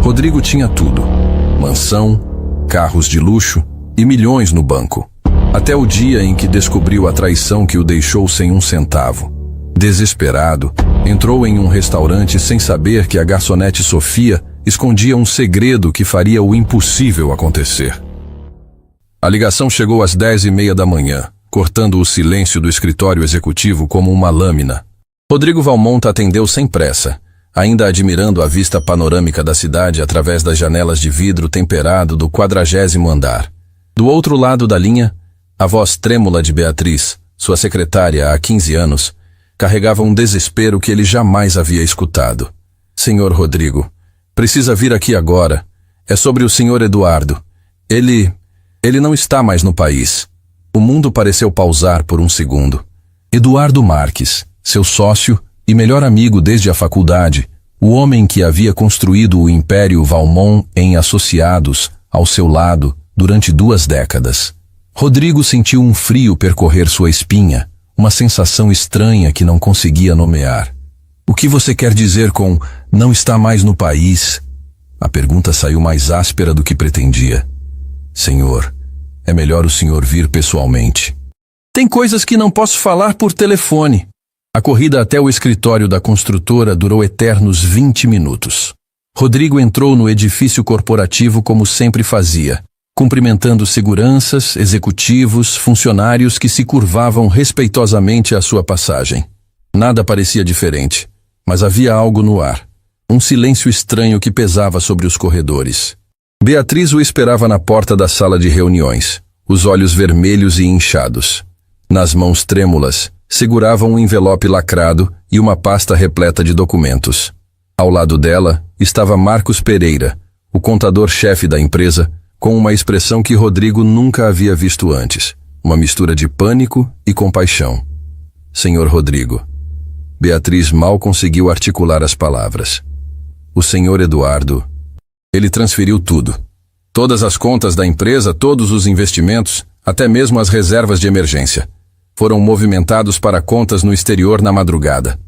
Rodrigo tinha tudo: mansão, carros de luxo e milhões no banco. Até o dia em que descobriu a traição que o deixou sem um centavo. Desesperado, entrou em um restaurante sem saber que a garçonete Sofia escondia um segredo que faria o impossível acontecer. A ligação chegou às 10h30 da manhã, cortando o silêncio do escritório executivo como uma lâmina. Rodrigo Valmont atendeu sem pressa, ainda admirando a vista panorâmica da cidade através das janelas de vidro temperado do 40º andar. Do outro lado da linha, a voz trêmula de Beatriz, sua secretária há 15 anos, carregava um desespero que ele jamais havia escutado. Senhor Rodrigo, precisa vir aqui agora. É sobre o senhor Eduardo. Ele não está mais no país. O mundo pareceu pausar por um segundo. Eduardo Marques, seu sócio e melhor amigo desde a faculdade, o homem que havia construído o Império Valmont em Associados ao seu lado durante 2 décadas. Rodrigo sentiu um frio percorrer sua espinha, uma sensação estranha que não conseguia nomear. O que você quer dizer com "não está mais no país"? A pergunta saiu mais áspera do que pretendia. Senhor, é melhor o senhor vir pessoalmente. Tem coisas que não posso falar por telefone. A corrida até o escritório da construtora durou eternos 20 minutos. Rodrigo entrou no edifício corporativo como sempre fazia, cumprimentando seguranças, executivos, funcionários que se curvavam respeitosamente à sua passagem. Nada parecia diferente, mas havia algo no ar. Um silêncio estranho que pesava sobre os corredores. Beatriz o esperava na porta da sala de reuniões, os olhos vermelhos e inchados. Nas mãos trêmulas, segurava um envelope lacrado e uma pasta repleta de documentos. Ao lado dela, estava Marcos Pereira, o contador-chefe da empresa, com uma expressão que Rodrigo nunca havia visto antes, uma mistura de pânico e compaixão. Senhor Rodrigo. Beatriz mal conseguiu articular as palavras. O senhor Eduardo. Ele transferiu tudo. Todas as contas da empresa, todos os investimentos, até mesmo as reservas de emergência, foram movimentados para contas no exterior na madrugada.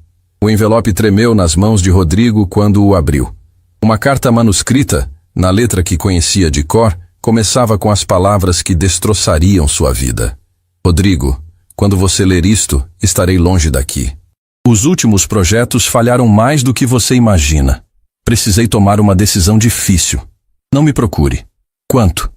O envelope tremeu nas mãos de Rodrigo quando o abriu. Uma carta manuscrita, na letra que conhecia de cor, começava com as palavras que destroçariam sua vida. Rodrigo, quando você ler isto, estarei longe daqui. Os últimos projetos falharam mais do que você imagina. Precisei tomar uma decisão difícil. Não me procure. Quanto?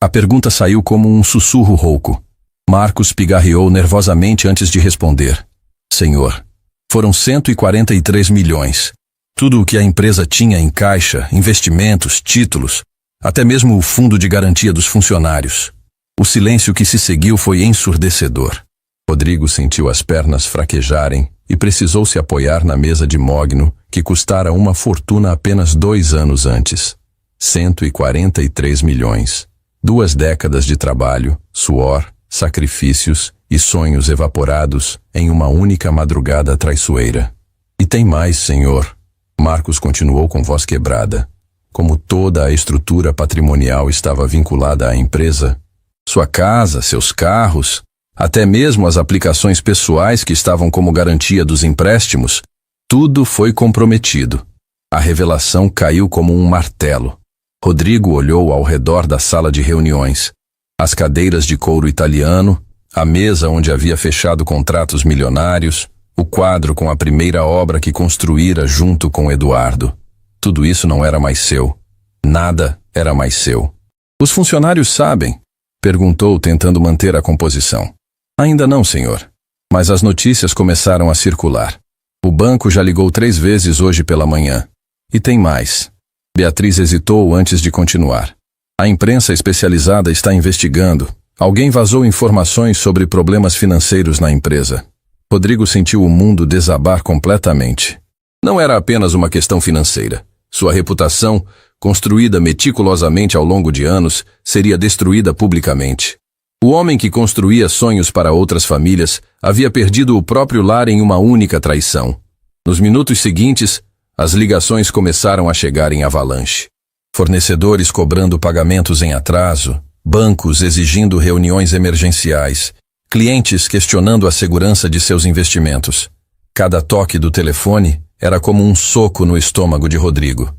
A pergunta saiu como um sussurro rouco. Marcos pigarreou nervosamente antes de responder. Senhor, foram 143 milhões. Tudo o que a empresa tinha em caixa, investimentos, títulos, até mesmo o fundo de garantia dos funcionários. O silêncio que se seguiu foi ensurdecedor. Rodrigo sentiu as pernas fraquejarem e precisou se apoiar na mesa de mogno que custara uma fortuna apenas 2 anos antes. 143 milhões. 2 décadas de trabalho, suor, sacrifícios e sonhos evaporados em uma única madrugada traiçoeira. E tem mais, senhor. Marcos continuou com voz quebrada. Como toda a estrutura patrimonial estava vinculada à empresa, sua casa, seus carros, até mesmo as aplicações pessoais que estavam como garantia dos empréstimos, tudo foi comprometido. A revelação caiu como um martelo. Rodrigo olhou ao redor da sala de reuniões. As cadeiras de couro italiano, a mesa onde havia fechado contratos milionários, o quadro com a primeira obra que construíra junto com Eduardo. Tudo isso não era mais seu. Nada era mais seu. Os funcionários sabem? Perguntou, tentando manter a composição. Ainda não, senhor. Mas as notícias começaram a circular. O banco já ligou 3 vezes hoje pela manhã. E tem mais. Beatriz hesitou antes de continuar. A imprensa especializada está investigando. Alguém vazou informações sobre problemas financeiros na empresa. Rodrigo sentiu o mundo desabar completamente. Não era apenas uma questão financeira. Sua reputação, construída meticulosamente ao longo de anos, seria destruída publicamente. O homem que construía sonhos para outras famílias havia perdido o próprio lar em uma única traição. Nos minutos seguintes, as ligações começaram a chegar em avalanche. Fornecedores cobrando pagamentos em atraso, bancos exigindo reuniões emergenciais, clientes questionando a segurança de seus investimentos. Cada toque do telefone era como um soco no estômago de Rodrigo.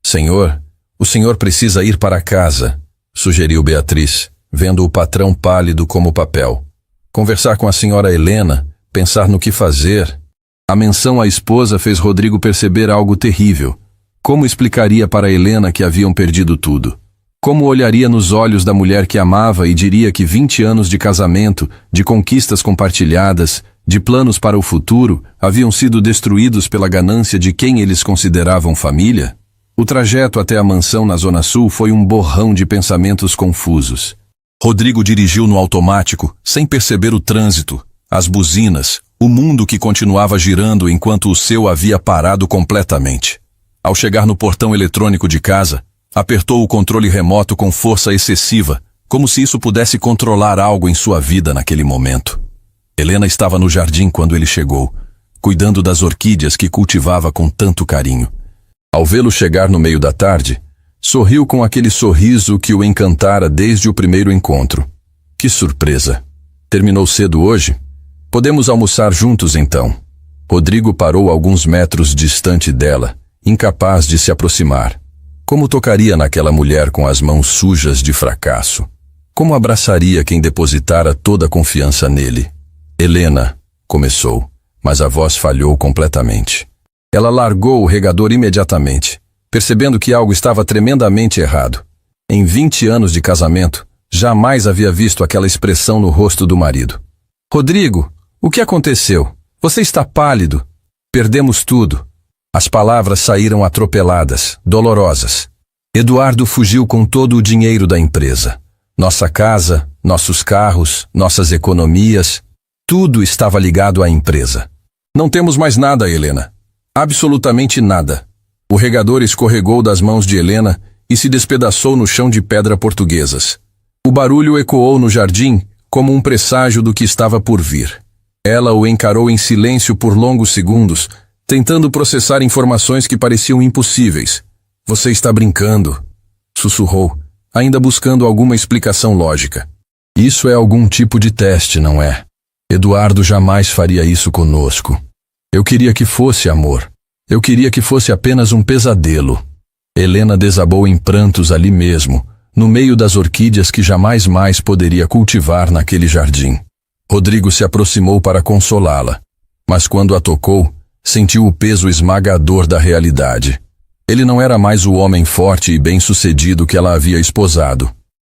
Senhor, O senhor precisa ir para casa, sugeriu Beatriz, vendo o patrão pálido como papel. Conversar com a senhora Helena, pensar no que fazer. A menção à esposa fez Rodrigo perceber algo terrível. Como explicaria para Helena que haviam perdido tudo? Como olharia nos olhos da mulher que amava e diria que 20 anos de casamento, de conquistas compartilhadas, de planos para o futuro, haviam sido destruídos pela ganância de quem eles consideravam família? O trajeto até a mansão na Zona Sul foi um borrão de pensamentos confusos. Rodrigo dirigiu no automático, sem perceber o trânsito, as buzinas, o mundo que continuava girando enquanto o seu havia parado completamente. Ao chegar no portão eletrônico de casa, apertou o controle remoto com força excessiva, como se isso pudesse controlar algo em sua vida naquele momento. Helena estava no jardim quando ele chegou, cuidando das orquídeas que cultivava com tanto carinho. Ao vê-lo chegar no meio da tarde, sorriu com aquele sorriso que o encantara desde o primeiro encontro. Que surpresa! Terminou cedo hoje? Podemos almoçar juntos então. Rodrigo parou alguns metros distante dela, incapaz de se aproximar. Como tocaria naquela mulher com as mãos sujas de fracasso? Como abraçaria quem depositara toda a confiança nele? Helena, começou, mas a voz falhou completamente. Ela largou o regador imediatamente, percebendo que algo estava tremendamente errado. Em 20 anos de casamento, jamais havia visto aquela expressão no rosto do marido. Rodrigo, o que aconteceu? Você está pálido. Perdemos tudo. As palavras saíram atropeladas, dolorosas. Eduardo fugiu com todo o dinheiro da empresa. Nossa casa, nossos carros, nossas economias, tudo estava ligado à empresa. Não temos mais nada, Helena. Absolutamente nada. O regador escorregou das mãos de Helena e se despedaçou no chão de pedra portuguesas. O barulho ecoou no jardim como um presságio do que estava por vir. Ela o encarou em silêncio por longos segundos, tentando processar informações que pareciam impossíveis. Você está brincando, sussurrou, ainda buscando alguma explicação lógica. Isso é algum tipo de teste, não é? Eduardo jamais faria isso conosco. Eu queria que fosse amor. Eu queria que fosse apenas um pesadelo. Helena desabou em prantos ali mesmo, no meio das orquídeas que jamais mais poderia cultivar naquele jardim. Rodrigo se aproximou para consolá-la, mas quando a tocou, sentiu o peso esmagador da realidade. Ele não era mais o homem forte e bem-sucedido que ela havia esposado.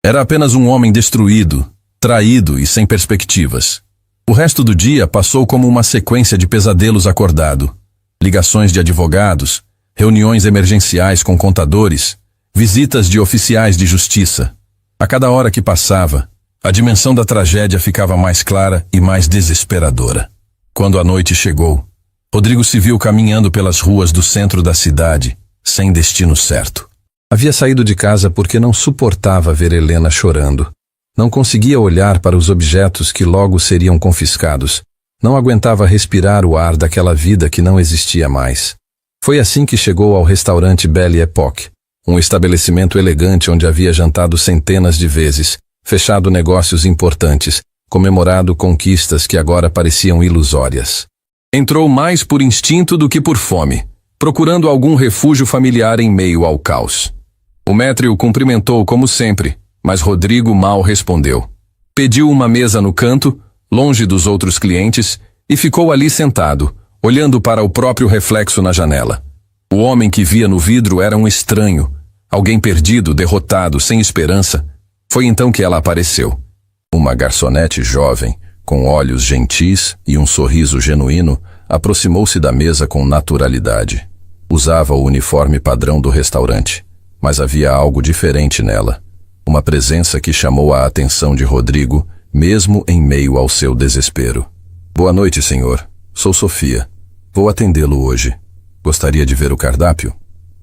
Era apenas um homem destruído, traído e sem perspectivas. O resto do dia passou como uma sequência de pesadelos acordado. Ligações de advogados, reuniões emergenciais com contadores, visitas de oficiais de justiça. A cada hora que passava, a dimensão da tragédia ficava mais clara e mais desesperadora. Quando a noite chegou, Rodrigo se viu caminhando pelas ruas do centro da cidade, sem destino certo. Havia saído de casa porque não suportava ver Helena chorando. Não conseguia olhar para os objetos que logo seriam confiscados. Não aguentava respirar o ar daquela vida que não existia mais. Foi assim que chegou ao restaurante Belle Époque, um estabelecimento elegante onde havia jantado centenas de vezes, fechado negócios importantes, comemorado conquistas que agora pareciam ilusórias. Entrou mais por instinto do que por fome, procurando algum refúgio familiar em meio ao caos. O maître o cumprimentou como sempre, mas Rodrigo mal respondeu. Pediu uma mesa no canto, longe dos outros clientes, e ficou ali sentado, olhando para o próprio reflexo na janela. O homem que via no vidro era um estranho, alguém perdido, derrotado, sem esperança. Foi então que ela apareceu. Uma garçonete jovem, com olhos gentis e um sorriso genuíno, aproximou-se da mesa com naturalidade. Usava o uniforme padrão do restaurante, mas havia algo diferente nela. Uma presença que chamou a atenção de Rodrigo, mesmo em meio ao seu desespero. Boa noite, senhor. Sou Sofia. Vou atendê-lo hoje. Gostaria de ver o cardápio?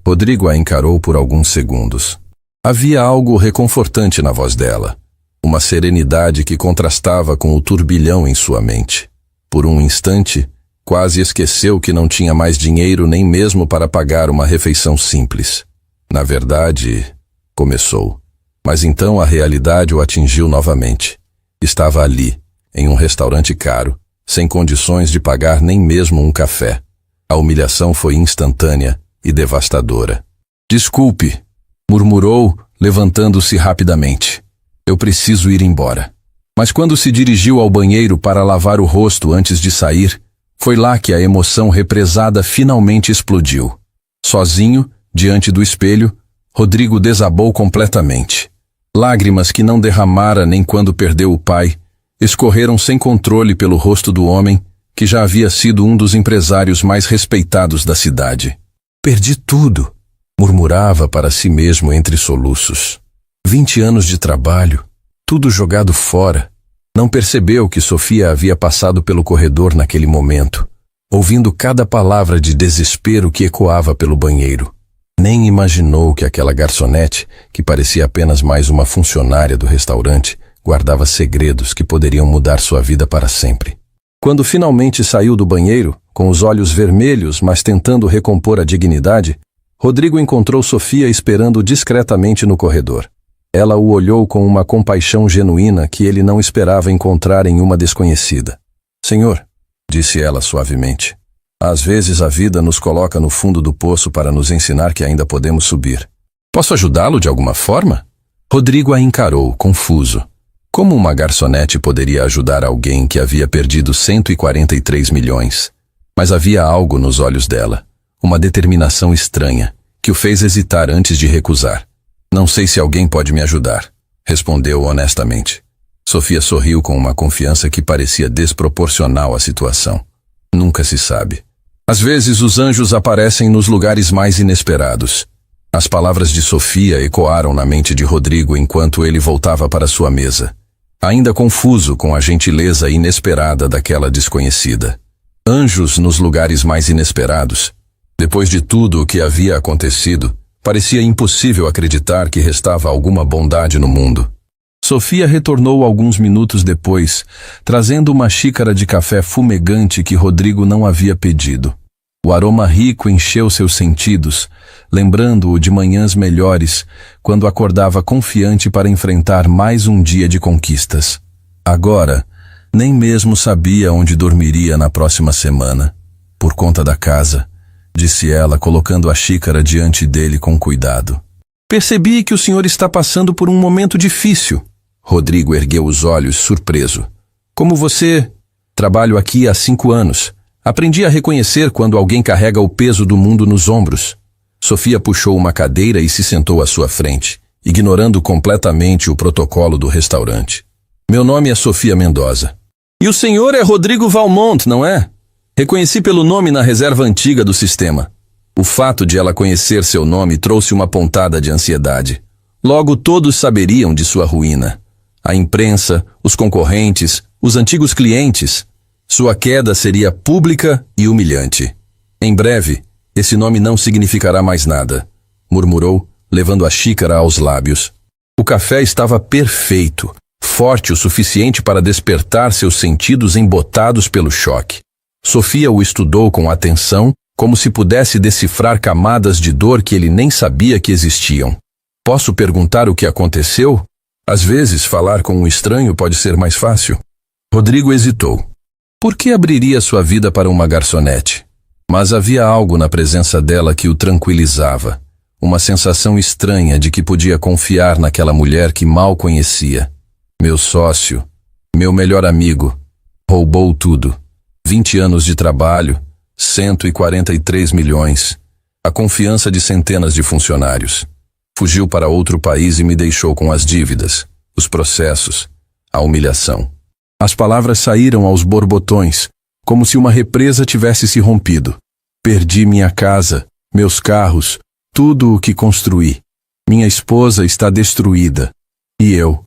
Rodrigo a encarou por alguns segundos. Havia algo reconfortante na voz dela. Uma serenidade que contrastava com o turbilhão em sua mente. Por um instante, quase esqueceu que não tinha mais dinheiro nem mesmo para pagar uma refeição simples. Na verdade, começou. Mas então a realidade o atingiu novamente. Estava ali, em um restaurante caro, sem condições de pagar nem mesmo um café. A humilhação foi instantânea e devastadora. Desculpe. murmurou, levantando-se rapidamente. Eu preciso ir embora. Mas quando se dirigiu ao banheiro para lavar o rosto antes de sair, foi lá que a emoção represada finalmente explodiu. Sozinho, diante do espelho, Rodrigo desabou completamente. Lágrimas que não derramara nem quando perdeu o pai, escorreram sem controle pelo rosto do homem, que já havia sido um dos empresários mais respeitados da cidade. Perdi tudo, murmurava para si mesmo entre soluços. 20 anos de trabalho, tudo jogado fora. Não percebeu que Sofia havia passado pelo corredor naquele momento, ouvindo cada palavra de desespero que ecoava pelo banheiro. Nem imaginou que aquela garçonete, que parecia apenas mais uma funcionária do restaurante, guardava segredos que poderiam mudar sua vida para sempre. Quando finalmente saiu do banheiro, com os olhos vermelhos, mas tentando recompor a dignidade, Rodrigo encontrou Sofia esperando discretamente no corredor. Ela o olhou com uma compaixão genuína que ele não esperava encontrar em uma desconhecida. Senhor, disse ela suavemente, às vezes a vida nos coloca no fundo do poço para nos ensinar que ainda podemos subir. Posso ajudá-lo de alguma forma? Rodrigo a encarou, confuso. Como uma garçonete poderia ajudar alguém que havia perdido 143 milhões? Mas havia algo nos olhos dela, uma determinação estranha, que o fez hesitar antes de recusar. Não sei se alguém pode me ajudar, respondeu honestamente. Sofia sorriu com uma confiança que parecia desproporcional à situação. Nunca se sabe. Às vezes os anjos aparecem nos lugares mais inesperados. As palavras de Sofia ecoaram na mente de Rodrigo enquanto ele voltava para sua mesa, ainda confuso com a gentileza inesperada daquela desconhecida. Anjos nos lugares mais inesperados. Depois de tudo o que havia acontecido, parecia impossível acreditar que restava alguma bondade no mundo. Sofia retornou alguns minutos depois, trazendo uma xícara de café fumegante que Rodrigo não havia pedido. O aroma rico encheu seus sentidos, lembrando-o de manhãs melhores, quando acordava confiante para enfrentar mais um dia de conquistas. Agora, nem mesmo sabia onde dormiria na próxima semana, por conta da casa, disse ela, colocando a xícara diante dele com cuidado. Percebi que o senhor está passando por um momento difícil. Rodrigo ergueu os olhos, surpreso. Como você? Trabalho aqui há 5 anos. Aprendi a reconhecer quando alguém carrega o peso do mundo nos ombros. Sofia puxou uma cadeira e se sentou à sua frente, ignorando completamente o protocolo do restaurante. Meu nome é Sofia Mendoza. E o senhor é Rodrigo Valmont, não é? Reconheci pelo nome na reserva antiga do sistema. O fato de ela conhecer seu nome trouxe uma pontada de ansiedade. Logo todos saberiam de sua ruína. A imprensa, os concorrentes, os antigos clientes. Sua queda seria pública e humilhante. Em breve, esse nome não significará mais nada, murmurou, levando a xícara aos lábios. O café estava perfeito, forte o suficiente para despertar seus sentidos embotados pelo choque. Sofia o estudou com atenção, como se pudesse decifrar camadas de dor que ele nem sabia que existiam. Posso perguntar o que aconteceu? Às vezes, falar com um estranho pode ser mais fácil. Rodrigo hesitou. Por que abriria sua vida para uma garçonete? Mas havia algo na presença dela que o tranquilizava. Uma sensação estranha de que podia confiar naquela mulher que mal conhecia. Meu sócio, meu melhor amigo, roubou tudo. 20 anos de trabalho, 143 milhões. A confiança de centenas de funcionários. Fugiu para outro país e me deixou com as dívidas, os processos, a humilhação. As palavras saíram aos borbotões, como se uma represa tivesse se rompido. Perdi minha casa, meus carros, tudo o que construí. Minha esposa está destruída. E eu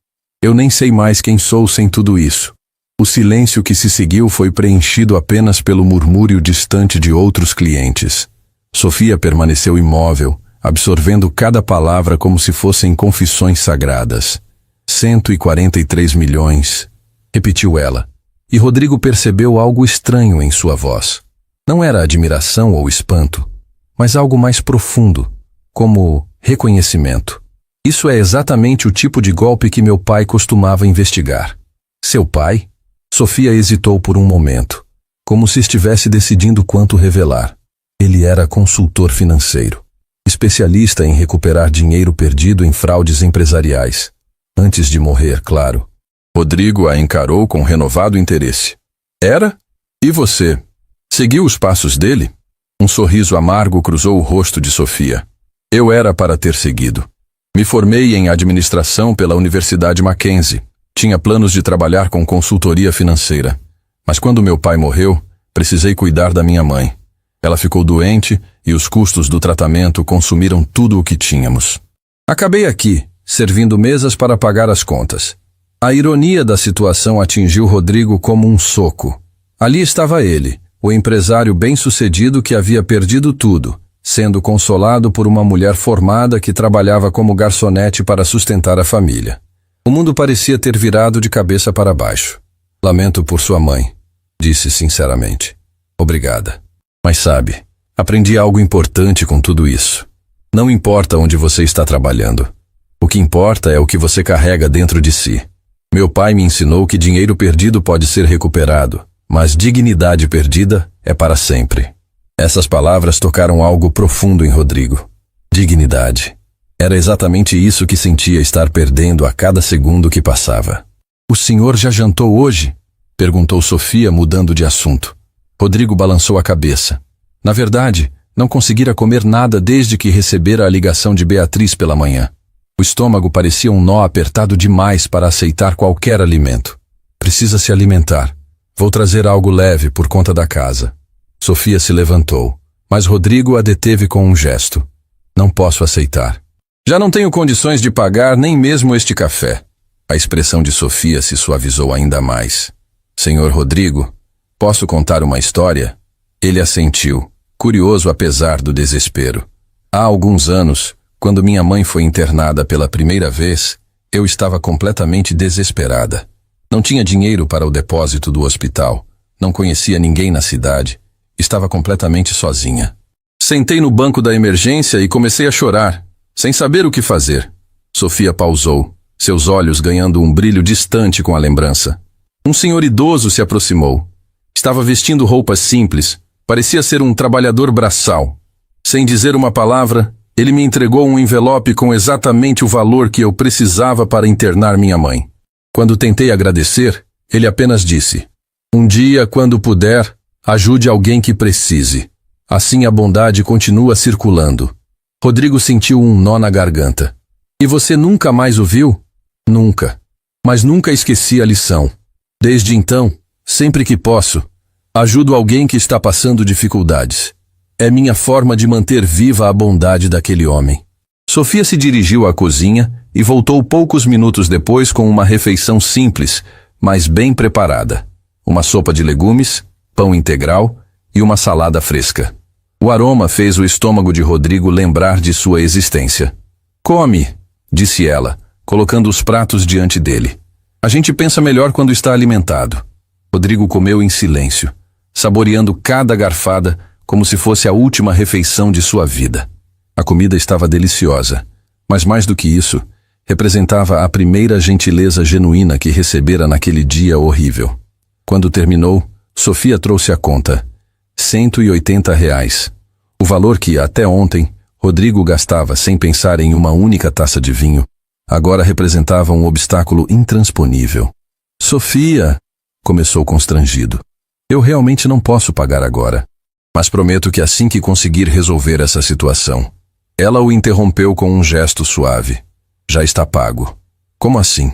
nem sei mais quem sou sem tudo isso. O silêncio que se seguiu foi preenchido apenas pelo murmúrio distante de outros clientes. Sofia permaneceu imóvel, absorvendo cada palavra como se fossem confissões sagradas. 143 milhões, repetiu ela, e Rodrigo percebeu algo estranho em sua voz. Não era admiração ou espanto, mas algo mais profundo, como reconhecimento. Isso é exatamente o tipo de golpe que meu pai costumava investigar. Seu pai? Sofia hesitou por um momento, como se estivesse decidindo quanto revelar. Ele era consultor financeiro. especialista em recuperar dinheiro perdido em fraudes empresariais. Antes de morrer, claro. Rodrigo a encarou com renovado interesse. Era? E você? Seguiu os passos dele? Um sorriso amargo cruzou o rosto de Sofia. Eu era para ter seguido. Me formei em administração pela Universidade Mackenzie. Tinha planos de trabalhar com consultoria financeira. Mas quando meu pai morreu, precisei cuidar da minha mãe. Ela ficou doente e os custos do tratamento consumiram tudo o que tínhamos. Acabei aqui, servindo mesas para pagar as contas. A ironia da situação atingiu Rodrigo como um soco. Ali estava ele, o empresário bem-sucedido que havia perdido tudo, sendo consolado por uma mulher formada que trabalhava como garçonete para sustentar a família. O mundo parecia ter virado de cabeça para baixo. Lamento por sua mãe, disse sinceramente. Obrigada. Mas sabe, aprendi algo importante com tudo isso. Não importa onde você está trabalhando. O que importa é o que você carrega dentro de si. Meu pai me ensinou que dinheiro perdido pode ser recuperado, mas dignidade perdida é para sempre. Essas palavras tocaram algo profundo em Rodrigo. Dignidade. Era exatamente isso que sentia estar perdendo a cada segundo que passava. O senhor já jantou hoje? Perguntou Sofia, mudando de assunto. Rodrigo balançou a cabeça. Na verdade, não conseguira comer nada desde que recebera a ligação de Beatriz pela manhã. O estômago parecia um nó apertado demais para aceitar qualquer alimento. Precisa se alimentar. Vou trazer algo leve por conta da casa. Sofia se levantou, mas Rodrigo a deteve com um gesto. Não posso aceitar. Já não tenho condições de pagar nem mesmo este café. A expressão de Sofia se suavizou ainda mais. Senhor Rodrigo, posso contar uma história? Ele assentiu, curioso apesar do desespero. Há alguns anos, quando minha mãe foi internada pela primeira vez, eu estava completamente desesperada. Não tinha dinheiro para o depósito do hospital. Não conhecia ninguém na cidade. Estava completamente sozinha. Sentei no banco da emergência e comecei a chorar, sem saber o que fazer. Sofia pausou, seus olhos ganhando um brilho distante com a lembrança. Um senhor idoso se aproximou. Estava vestindo roupas simples, parecia ser um trabalhador braçal. Sem dizer uma palavra, ele me entregou um envelope com exatamente o valor que eu precisava para internar minha mãe. Quando tentei agradecer, ele apenas disse: um dia, quando puder, ajude alguém que precise. Assim a bondade continua circulando. Rodrigo sentiu um nó na garganta. E você nunca mais o viu? Nunca. Mas nunca esqueci a lição. Desde então, sempre que posso, ajudo alguém que está passando dificuldades. É minha forma de manter viva a bondade daquele homem. Sofia se dirigiu à cozinha e voltou poucos minutos depois com uma refeição simples, mas bem preparada. Uma sopa de legumes, pão integral e uma salada fresca. O aroma fez o estômago de Rodrigo lembrar de sua existência. Come, disse ela, colocando os pratos diante dele. A gente pensa melhor quando está alimentado. Rodrigo comeu em silêncio, saboreando cada garfada como se fosse a última refeição de sua vida. A comida estava deliciosa, mas mais do que isso, representava a primeira gentileza genuína que recebera naquele dia horrível. Quando terminou, Sofia trouxe a conta. R$ 180. O valor que, até ontem, Rodrigo gastava sem pensar em uma única taça de vinho, agora representava um obstáculo intransponível. Sofia, começou constrangido. Eu realmente não posso pagar agora, mas prometo que assim que conseguir resolver essa situação. Ela o interrompeu com um gesto suave. Já está pago. Como assim?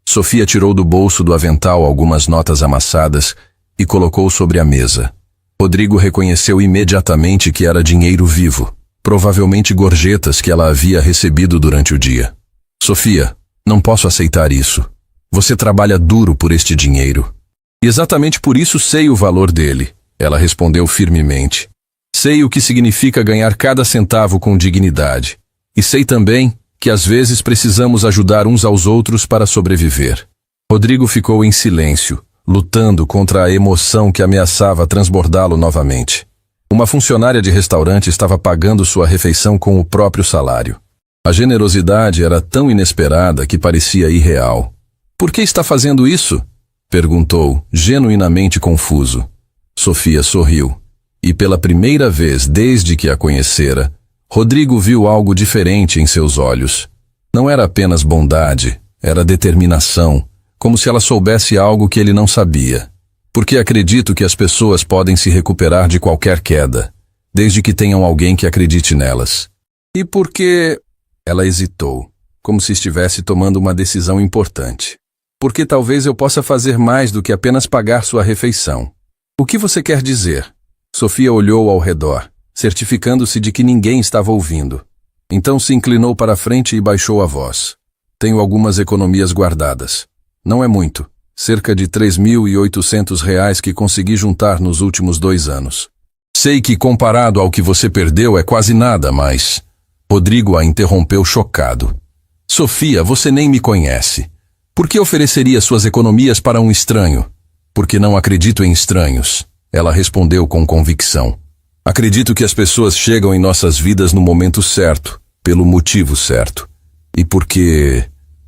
Sofia tirou do bolso do avental algumas notas amassadas e colocou sobre a mesa. Rodrigo reconheceu imediatamente que era dinheiro vivo, provavelmente gorjetas que ela havia recebido durante o dia. Sofia, não posso aceitar isso. Você trabalha duro por este dinheiro. E exatamente por isso sei o valor dele, ela respondeu firmemente. Sei o que significa ganhar cada centavo com dignidade. E sei também que às vezes precisamos ajudar uns aos outros para sobreviver. Rodrigo ficou em silêncio, lutando contra a emoção que ameaçava transbordá-lo novamente. Uma funcionária de restaurante estava pagando sua refeição com o próprio salário. A generosidade era tão inesperada que parecia irreal. Por que está fazendo isso? Perguntou, genuinamente confuso. Sofia sorriu. E pela primeira vez desde que a conhecera, Rodrigo viu algo diferente em seus olhos. Não era apenas bondade, era determinação, como se ela soubesse algo que ele não sabia. Porque acredito que as pessoas podem se recuperar de qualquer queda, desde que tenham alguém que acredite nelas. E porque... Ela hesitou, como se estivesse tomando uma decisão importante. Porque talvez eu possa fazer mais do que apenas pagar sua refeição. O que você quer dizer? Sofia olhou ao redor, certificando-se de que ninguém estava ouvindo. Então se inclinou para a frente e baixou a voz. Tenho algumas economias guardadas. Não é muito. Cerca de R$ 3.800 que consegui juntar nos últimos 2 anos. Sei que comparado ao que você perdeu é quase nada, mas... Rodrigo a interrompeu chocado. Sofia, você nem me conhece. Por que ofereceria suas economias para um estranho? Porque não acredito em estranhos. Ela respondeu com convicção. Acredito que as pessoas chegam em nossas vidas no momento certo, pelo motivo certo. E porque...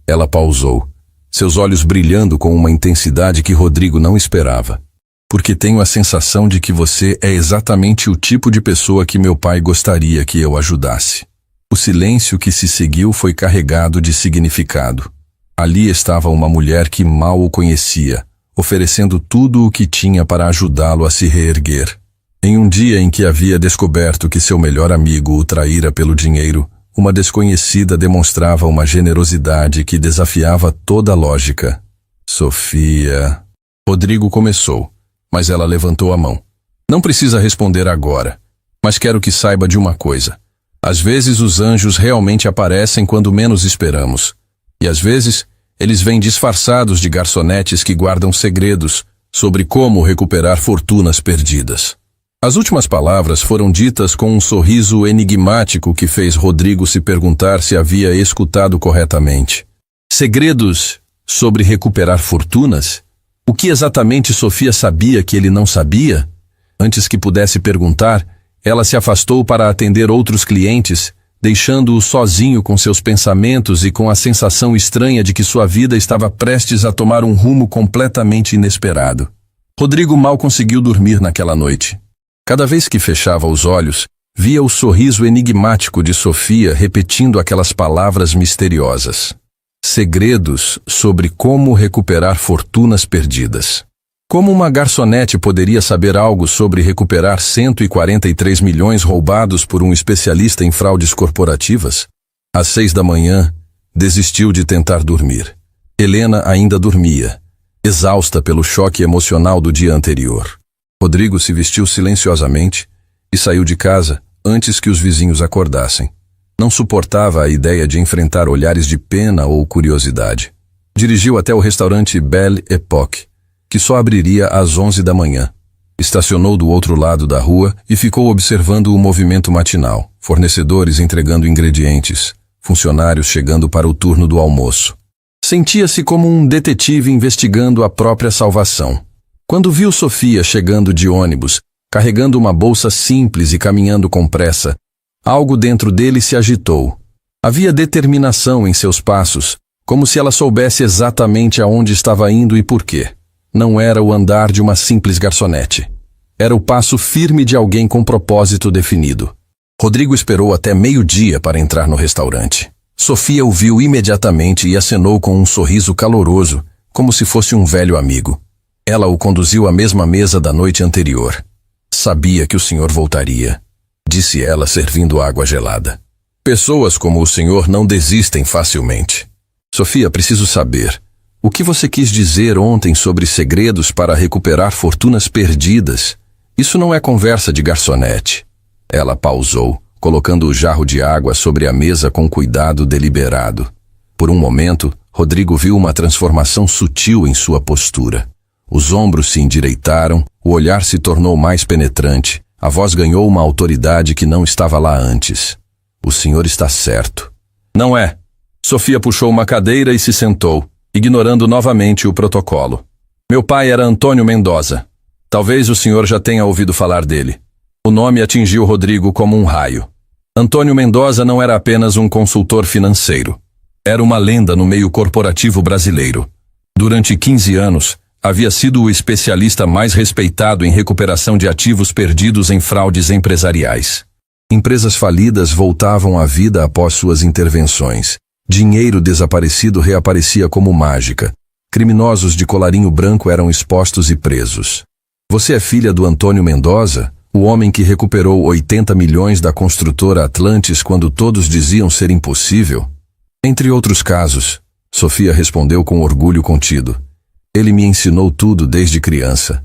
Ela pausou, seus olhos brilhando com uma intensidade que Rodrigo não esperava. Porque tenho a sensação de que você é exatamente o tipo de pessoa que meu pai gostaria que eu ajudasse. O silêncio que se seguiu foi carregado de significado. Ali estava uma mulher que mal o conhecia, oferecendo tudo o que tinha para ajudá-lo a se reerguer. Em um dia em que havia descoberto que seu melhor amigo o traíra pelo dinheiro, uma desconhecida demonstrava uma generosidade que desafiava toda a lógica. Sofia... Rodrigo começou, mas ela levantou a mão. Não precisa responder agora, mas quero que saiba de uma coisa. Às vezes os anjos realmente aparecem quando menos esperamos. E às vezes, eles vêm disfarçados de garçonetes que guardam segredos sobre como recuperar fortunas perdidas. As últimas palavras foram ditas com um sorriso enigmático que fez Rodrigo se perguntar se havia escutado corretamente. Segredos sobre recuperar fortunas? O que exatamente Sofia sabia que ele não sabia? Antes que pudesse perguntar, ela se afastou para atender outros clientes, deixando-o sozinho com seus pensamentos e com a sensação estranha de que sua vida estava prestes a tomar um rumo completamente inesperado. Rodrigo mal conseguiu dormir naquela noite. Cada vez que fechava os olhos, via o sorriso enigmático de Sofia repetindo aquelas palavras misteriosas. Segredos sobre como recuperar fortunas perdidas. Como uma garçonete poderia saber algo sobre recuperar 143 milhões roubados por um especialista em fraudes corporativas? Às 6 da manhã, desistiu de tentar dormir. Helena ainda dormia, exausta pelo choque emocional do dia anterior. Rodrigo se vestiu silenciosamente e saiu de casa antes que os vizinhos acordassem. Não suportava a ideia de enfrentar olhares de pena ou curiosidade. Dirigiu até o restaurante Belle Époque, que só abriria às 11 da manhã. Estacionou do outro lado da rua e ficou observando o movimento matinal, fornecedores entregando ingredientes, funcionários chegando para o turno do almoço. Sentia-se como um detetive investigando a própria salvação. Quando viu Sofia chegando de ônibus, carregando uma bolsa simples e caminhando com pressa, algo dentro dele se agitou. Havia determinação em seus passos, como se ela soubesse exatamente aonde estava indo e por quê. Não era o andar de uma simples garçonete. Era o passo firme de alguém com propósito definido. Rodrigo esperou até meio-dia para entrar no restaurante. Sofia o viu imediatamente e acenou com um sorriso caloroso, como se fosse um velho amigo. Ela o conduziu à mesma mesa da noite anterior. Sabia que o senhor voltaria, disse ela servindo água gelada. Pessoas como o senhor não desistem facilmente. Sofia, preciso saber. O que você quis dizer ontem sobre segredos para recuperar fortunas perdidas? Isso não é conversa de garçonete. Ela pausou, colocando o jarro de água sobre a mesa com cuidado deliberado. Por um momento, Rodrigo viu uma transformação sutil em sua postura. Os ombros se endireitaram, o olhar se tornou mais penetrante, a voz ganhou uma autoridade que não estava lá antes. O senhor está certo. Não é. Sofia puxou uma cadeira e se sentou, ignorando novamente o protocolo. Meu pai era Antônio Mendoza. Talvez o senhor já tenha ouvido falar dele. O nome atingiu Rodrigo como um raio. Antônio Mendoza não era apenas um consultor financeiro. Era uma lenda no meio corporativo brasileiro. Durante 15 anos, havia sido o especialista mais respeitado em recuperação de ativos perdidos em fraudes empresariais. Empresas falidas voltavam à vida após suas intervenções. Dinheiro desaparecido reaparecia como mágica. Criminosos de colarinho branco eram expostos e presos. Você é filha do Antônio Mendoza, o homem que recuperou 80 milhões da construtora Atlantis quando todos diziam ser impossível? Entre outros casos, Sofia respondeu com orgulho contido. Ele me ensinou tudo desde criança.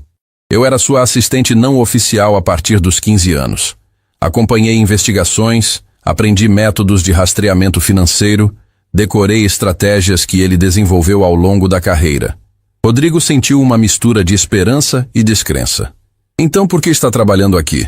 Eu era sua assistente não oficial a partir dos 15 anos. Acompanhei investigações, aprendi métodos de rastreamento financeiro, decorei estratégias que ele desenvolveu ao longo da carreira. Rodrigo sentiu uma mistura de esperança e descrença. Então por que está trabalhando aqui?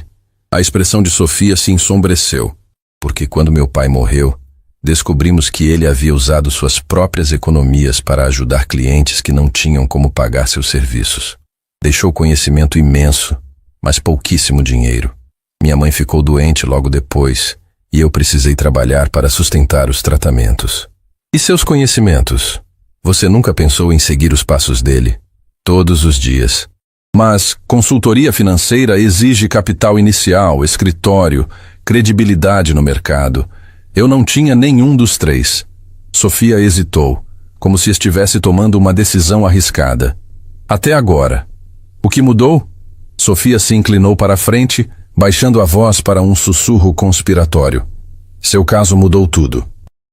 A expressão de Sofia se ensombreceu. Porque quando meu pai morreu, descobrimos que ele havia usado suas próprias economias para ajudar clientes que não tinham como pagar seus serviços. Deixou conhecimento imenso, mas pouquíssimo dinheiro. Minha mãe ficou doente logo depois, e eu precisei trabalhar para sustentar os tratamentos. E seus conhecimentos? Você nunca pensou em seguir os passos dele? Todos os dias. Mas consultoria financeira exige capital inicial, escritório, credibilidade no mercado. Eu não tinha nenhum dos três. Sofia hesitou, como se estivesse tomando uma decisão arriscada. Até agora. O que mudou? Sofia se inclinou para a frente, baixando a voz para um sussurro conspiratório. Seu caso mudou tudo.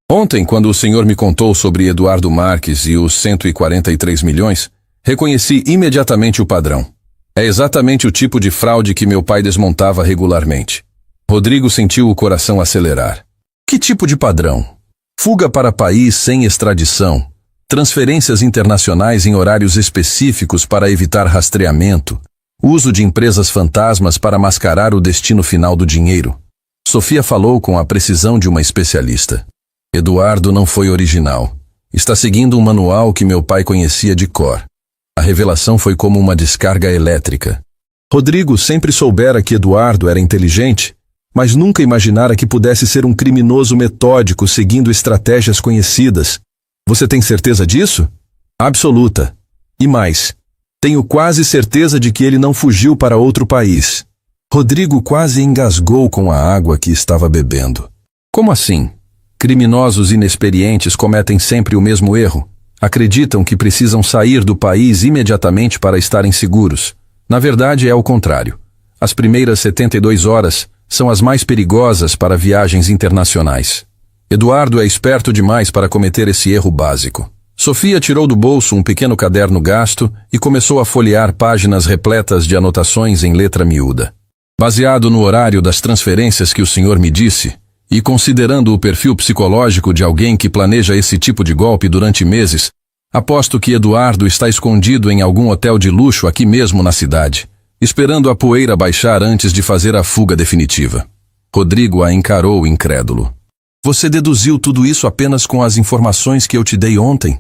Ontem, quando o senhor me contou sobre Eduardo Marques e os 143 milhões, reconheci imediatamente o padrão. É exatamente o tipo de fraude que meu pai desmontava regularmente. Rodrigo sentiu o coração acelerar. Que tipo de padrão? Fuga para país sem extradição, transferências internacionais em horários específicos para evitar rastreamento, uso de empresas fantasmas para mascarar o destino final do dinheiro. Sofia falou com a precisão de uma especialista. Eduardo não foi original. Está seguindo um manual que meu pai conhecia de cor. A revelação foi como uma descarga elétrica. Rodrigo sempre soubera que Eduardo era inteligente, mas nunca imaginara que pudesse ser um criminoso metódico seguindo estratégias conhecidas. Você tem certeza disso? Absoluta. E mais, tenho quase certeza de que ele não fugiu para outro país. Rodrigo quase engasgou com a água que estava bebendo. Como assim? Criminosos inexperientes cometem sempre o mesmo erro. Acreditam que precisam sair do país imediatamente para estarem seguros. Na verdade, é o contrário. As primeiras 72 horas são as mais perigosas para viagens internacionais. Eduardo é esperto demais para cometer esse erro básico. Sofia tirou do bolso um pequeno caderno gasto e começou a folhear páginas repletas de anotações em letra miúda. Baseado no horário das transferências que o senhor me disse, e considerando o perfil psicológico de alguém que planeja esse tipo de golpe durante meses, aposto que Eduardo está escondido em algum hotel de luxo aqui mesmo na cidade, esperando a poeira baixar antes de fazer a fuga definitiva. Rodrigo a encarou incrédulo. Você deduziu tudo isso apenas com as informações que eu te dei ontem?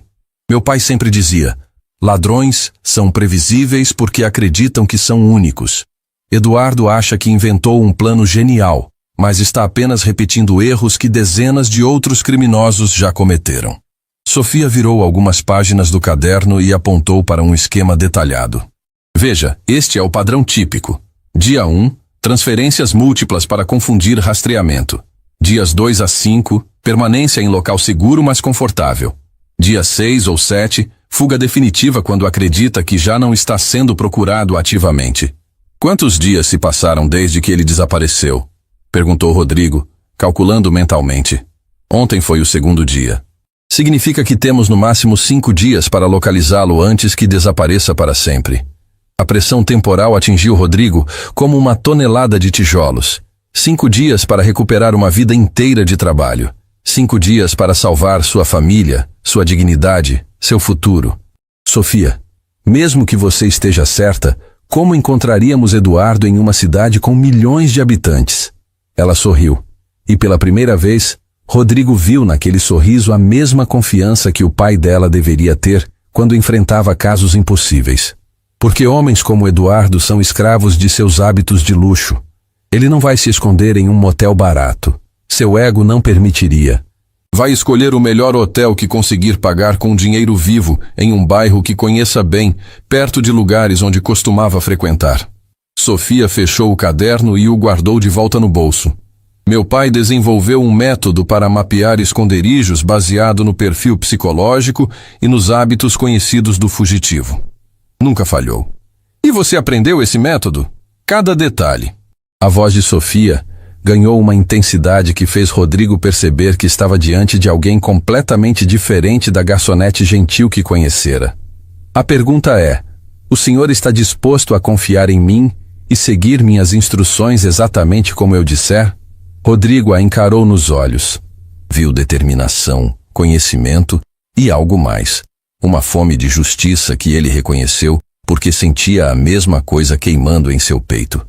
Meu pai sempre dizia, ladrões são previsíveis porque acreditam que são únicos. Eduardo acha que inventou um plano genial, mas está apenas repetindo erros que dezenas de outros criminosos já cometeram. Sofia virou algumas páginas do caderno e apontou para um esquema detalhado. Veja, este é o padrão típico. Dia 1, transferências múltiplas para confundir rastreamento. Dias 2 a 5, permanência em local seguro mas confortável. Dia 6 ou 7, fuga definitiva quando acredita que já não está sendo procurado ativamente. Quantos dias se passaram desde que ele desapareceu? Perguntou Rodrigo, calculando mentalmente. Ontem foi o segundo dia. Significa que temos no máximo 5 dias para localizá-lo antes que desapareça para sempre. A pressão temporal atingiu Rodrigo como uma tonelada de tijolos. 5 dias para recuperar uma vida inteira de trabalho. 5 dias para salvar sua família, sua dignidade, seu futuro. Sofia, mesmo que você esteja certa, como encontraríamos Eduardo em uma cidade com milhões de habitantes? Ela sorriu. E pela primeira vez, Rodrigo viu naquele sorriso a mesma confiança que o pai dela deveria ter quando enfrentava casos impossíveis. Porque homens como Eduardo são escravos de seus hábitos de luxo. Ele não vai se esconder em um motel barato. Seu ego não permitiria. Vai escolher o melhor hotel que conseguir pagar com dinheiro vivo em um bairro que conheça bem, perto de lugares onde costumava frequentar. Sofia fechou o caderno e o guardou de volta no bolso. Meu pai desenvolveu um método para mapear esconderijos baseado no perfil psicológico e nos hábitos conhecidos do fugitivo. Nunca falhou. E você aprendeu esse método? Cada detalhe. A voz de Sofia ganhou uma intensidade que fez Rodrigo perceber que estava diante de alguém completamente diferente da garçonete gentil que conhecera. A pergunta é: o senhor está disposto a confiar em mim e seguir minhas instruções exatamente como eu disser? Rodrigo a encarou nos olhos. Viu determinação, conhecimento e algo mais. Uma fome de justiça que ele reconheceu porque sentia a mesma coisa queimando em seu peito.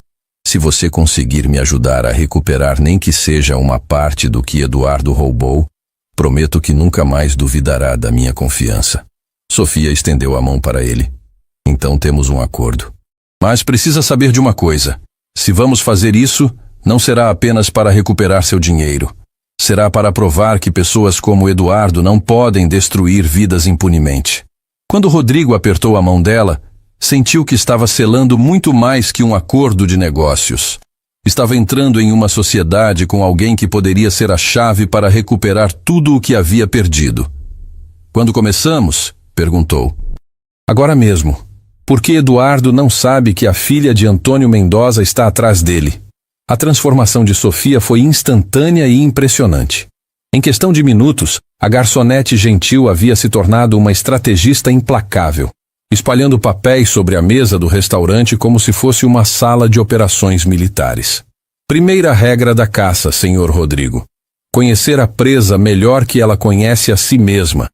Se você conseguir me ajudar a recuperar nem que seja uma parte do que Eduardo roubou, prometo que nunca mais duvidará da minha confiança. Sofia estendeu a mão para ele. Então temos um acordo. Mas precisa saber de uma coisa. Se vamos fazer isso, não será apenas para recuperar seu dinheiro. Será para provar que pessoas como Eduardo não podem destruir vidas impunemente. Quando Rodrigo apertou a mão dela, sentiu que estava selando muito mais que um acordo de negócios. Estava entrando em uma sociedade com alguém que poderia ser a chave para recuperar tudo o que havia perdido. Quando começamos? Perguntou. Agora mesmo. Porque Eduardo não sabe que a filha de Antônio Mendoza está atrás dele. A transformação de Sofia foi instantânea e impressionante. Em questão de minutos, a garçonete gentil havia se tornado uma estrategista implacável, espalhando papéis sobre a mesa do restaurante como se fosse uma sala de operações militares. Primeira regra da caça, senhor Rodrigo. Conhecer a presa melhor que ela conhece a si mesma.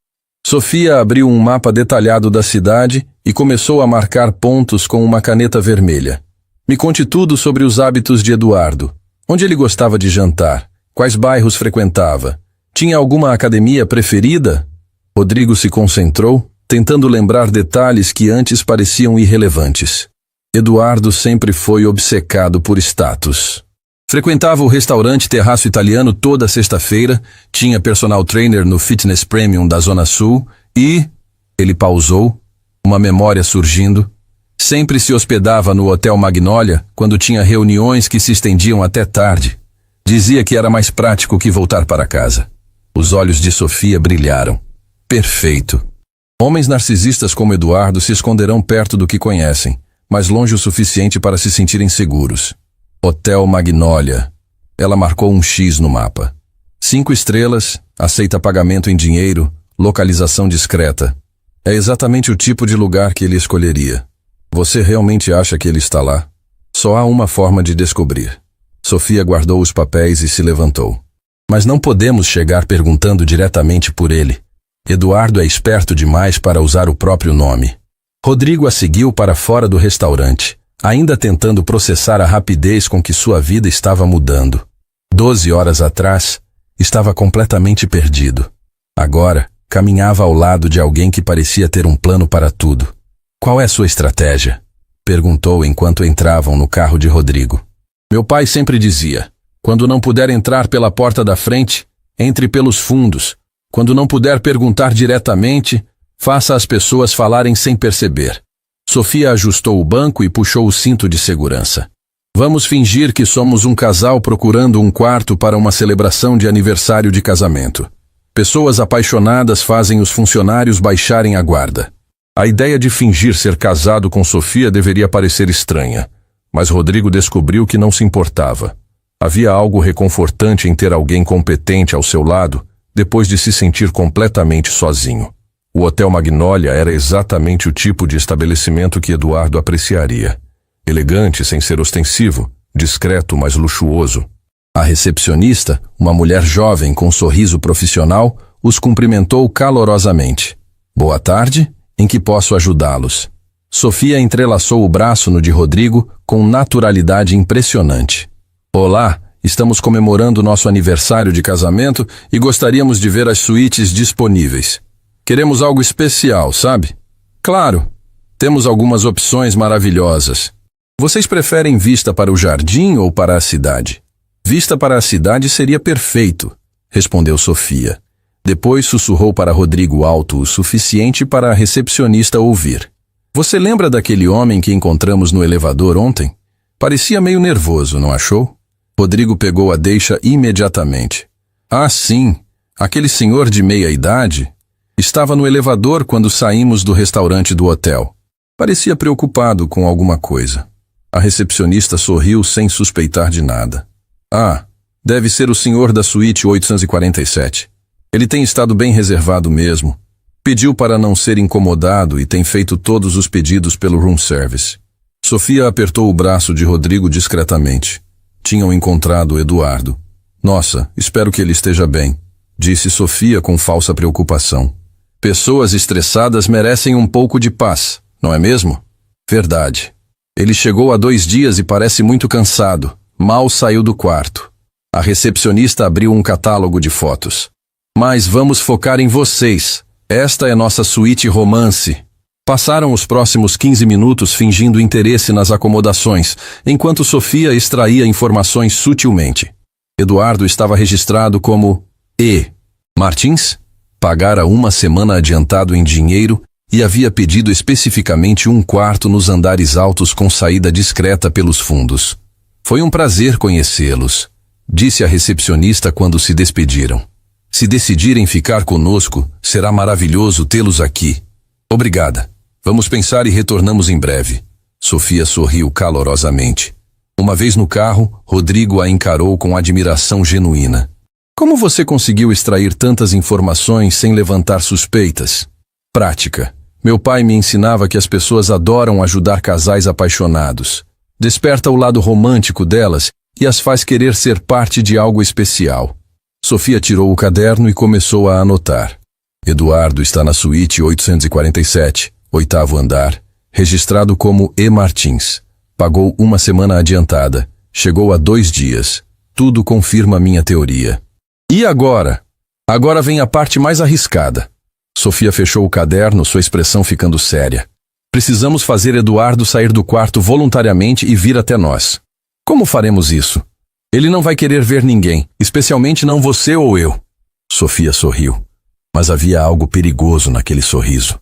Sofia abriu um mapa detalhado da cidade e começou a marcar pontos com uma caneta vermelha. Me conte tudo sobre os hábitos de Eduardo. Onde ele gostava de jantar? Quais bairros frequentava? Tinha alguma academia preferida? Rodrigo se concentrou, tentando lembrar detalhes que antes pareciam irrelevantes. Eduardo sempre foi obcecado por status. Frequentava o restaurante Terraço Italiano toda sexta-feira, tinha personal trainer no Fitness Premium da Zona Sul e... Ele pausou, uma memória surgindo. Sempre se hospedava no Hotel Magnólia quando tinha reuniões que se estendiam até tarde. Dizia que era mais prático que voltar para casa. Os olhos de Sofia brilharam. Perfeito. Homens narcisistas como Eduardo se esconderão perto do que conhecem, mas longe o suficiente para se sentirem seguros. Hotel Magnólia. Ela marcou um X no mapa. 5 estrelas, aceita pagamento em dinheiro, localização discreta. É exatamente o tipo de lugar que ele escolheria. Você realmente acha que ele está lá? Só há uma forma de descobrir. Sofia guardou os papéis e se levantou. Mas não podemos chegar perguntando diretamente por ele. Eduardo é esperto demais para usar o próprio nome. Rodrigo a seguiu para fora do restaurante, ainda tentando processar a rapidez com que sua vida estava mudando. 12 horas atrás, estava completamente perdido. Agora, caminhava ao lado de alguém que parecia ter um plano para tudo. Qual é sua estratégia? Perguntou enquanto entravam no carro de Rodrigo. Meu pai sempre dizia, quando não puder entrar pela porta da frente, entre pelos fundos. Quando não puder perguntar diretamente, faça as pessoas falarem sem perceber. Sofia ajustou o banco e puxou o cinto de segurança. Vamos fingir que somos um casal procurando um quarto para uma celebração de aniversário de casamento. Pessoas apaixonadas fazem os funcionários baixarem a guarda. A ideia de fingir ser casado com Sofia deveria parecer estranha, mas Rodrigo descobriu que não se importava. Havia algo reconfortante em ter alguém competente ao seu lado, depois de se sentir completamente sozinho. O Hotel Magnólia era exatamente o tipo de estabelecimento que Eduardo apreciaria. Elegante sem ser ostensivo, discreto mas luxuoso. A recepcionista, uma mulher jovem com um sorriso profissional, os cumprimentou calorosamente. Boa tarde. Em que posso ajudá-los? Sofia entrelaçou o braço no de Rodrigo com naturalidade impressionante. Olá, estamos comemorando nosso aniversário de casamento e gostaríamos de ver as suítes disponíveis. Queremos algo especial, sabe? Claro, temos algumas opções maravilhosas. Vocês preferem vista para o jardim ou para a cidade? Vista para a cidade seria perfeito, respondeu Sofia. Depois sussurrou para Rodrigo alto o suficiente para a recepcionista ouvir. Você lembra daquele homem que encontramos no elevador ontem? Parecia meio nervoso, não achou? Rodrigo pegou a deixa imediatamente. Ah, sim, aquele senhor de meia-idade estava no elevador quando saímos do restaurante do hotel. Parecia preocupado com alguma coisa. A recepcionista sorriu sem suspeitar de nada. Ah, deve ser o senhor da suíte 847. Ele tem estado bem reservado mesmo. Pediu para não ser incomodado e tem feito todos os pedidos pelo room service. Sofia apertou o braço de Rodrigo discretamente. Tinham encontrado Eduardo. Nossa, espero que ele esteja bem, disse Sofia com falsa preocupação. Pessoas estressadas merecem um pouco de paz, não é mesmo? Verdade. Ele chegou há 2 dias e parece muito cansado. Mal saiu do quarto. A recepcionista abriu um catálogo de fotos. Mas vamos focar em vocês. Esta é nossa suíte romance. Passaram os próximos 15 minutos fingindo interesse nas acomodações, enquanto Sofia extraía informações sutilmente. Eduardo estava registrado como E. Martins, pagara 1 semana adiantado em dinheiro e havia pedido especificamente um quarto nos andares altos com saída discreta pelos fundos. Foi um prazer conhecê-los, disse a recepcionista quando se despediram. Se decidirem ficar conosco, será maravilhoso tê-los aqui. Obrigada. Vamos pensar e retornamos em breve. Sofia sorriu calorosamente. Uma vez no carro, Rodrigo a encarou com admiração genuína. Como você conseguiu extrair tantas informações sem levantar suspeitas? Prática. Meu pai me ensinava que as pessoas adoram ajudar casais apaixonados. Desperta o lado romântico delas e as faz querer ser parte de algo especial. Sofia tirou o caderno e começou a anotar. Eduardo está na suíte 847, 8º andar, registrado como E. Martins. Pagou 1 semana adiantada. Chegou há 2 dias. Tudo confirma minha teoria. E agora? Agora vem a parte mais arriscada. Sofia fechou o caderno, sua expressão ficando séria. Precisamos fazer Eduardo sair do quarto voluntariamente e vir até nós. Como faremos isso? Ele não vai querer ver ninguém, especialmente não você ou eu. Sofia sorriu. Mas havia algo perigoso naquele sorriso.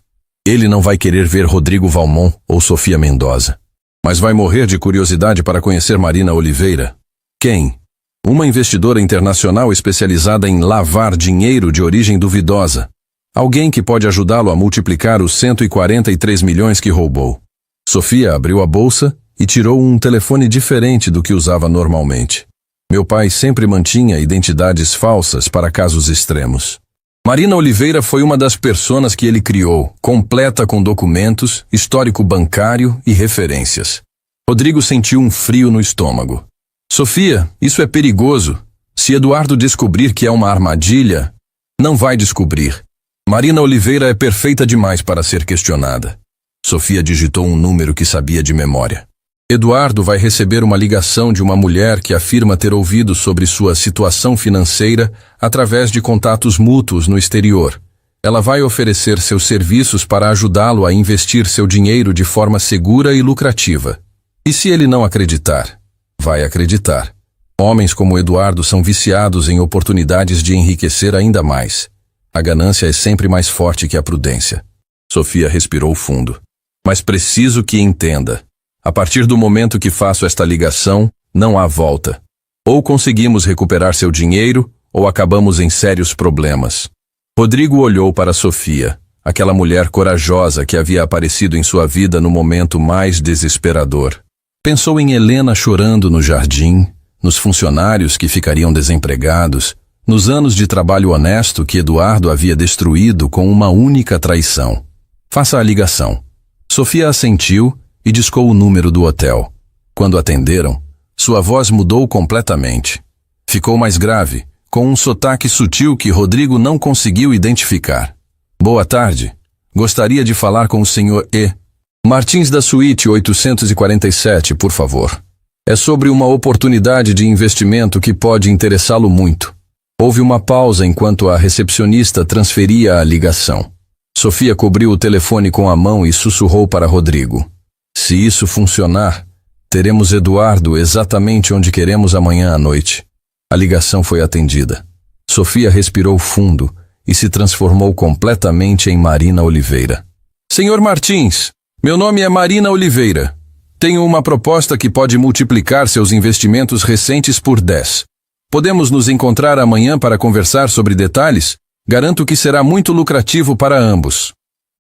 Ele não vai querer ver Rodrigo Valmont ou Sofia Mendoza. Mas vai morrer de curiosidade para conhecer Marina Oliveira. Quem? Uma investidora internacional especializada em lavar dinheiro de origem duvidosa. Alguém que pode ajudá-lo a multiplicar os 143 milhões que roubou. Sofia abriu a bolsa e tirou um telefone diferente do que usava normalmente. Meu pai sempre mantinha identidades falsas para casos extremos. Marina Oliveira foi uma das personas que ele criou, completa com documentos, histórico bancário e referências. Rodrigo sentiu um frio no estômago. Sofia, isso é perigoso. Se Eduardo descobrir que é uma armadilha, não vai descobrir. Marina Oliveira é perfeita demais para ser questionada. Sofia digitou um número que sabia de memória. Eduardo vai receber uma ligação de uma mulher que afirma ter ouvido sobre sua situação financeira através de contatos mútuos no exterior. Ela vai oferecer seus serviços para ajudá-lo a investir seu dinheiro de forma segura e lucrativa. E se ele não acreditar? Vai acreditar. Homens como Eduardo são viciados em oportunidades de enriquecer ainda mais. A ganância é sempre mais forte que a prudência. Sofia respirou fundo. Mas preciso que entenda. A partir do momento que faço esta ligação, não há volta. Ou conseguimos recuperar seu dinheiro, ou acabamos em sérios problemas. Rodrigo olhou para Sofia, aquela mulher corajosa que havia aparecido em sua vida no momento mais desesperador. Pensou em Helena chorando no jardim, nos funcionários que ficariam desempregados, nos anos de trabalho honesto que Eduardo havia destruído com uma única traição. Faça a ligação. Sofia assentiu e discou o número do hotel. Quando atenderam, sua voz mudou completamente. Ficou mais grave, com um sotaque sutil que Rodrigo não conseguiu identificar. Boa tarde. Gostaria de falar com o senhor E. Martins da suíte 847, por favor. É sobre uma oportunidade de investimento que pode interessá-lo muito. Houve uma pausa enquanto a recepcionista transferia a ligação. Sofia cobriu o telefone com a mão e sussurrou para Rodrigo. Se isso funcionar, teremos Eduardo exatamente onde queremos amanhã à noite. A ligação foi atendida. Sofia respirou fundo e se transformou completamente em Marina Oliveira. Senhor Martins, meu nome é Marina Oliveira. Tenho uma proposta que pode multiplicar seus investimentos recentes por 10. Podemos nos encontrar amanhã para conversar sobre detalhes? Garanto que será muito lucrativo para ambos.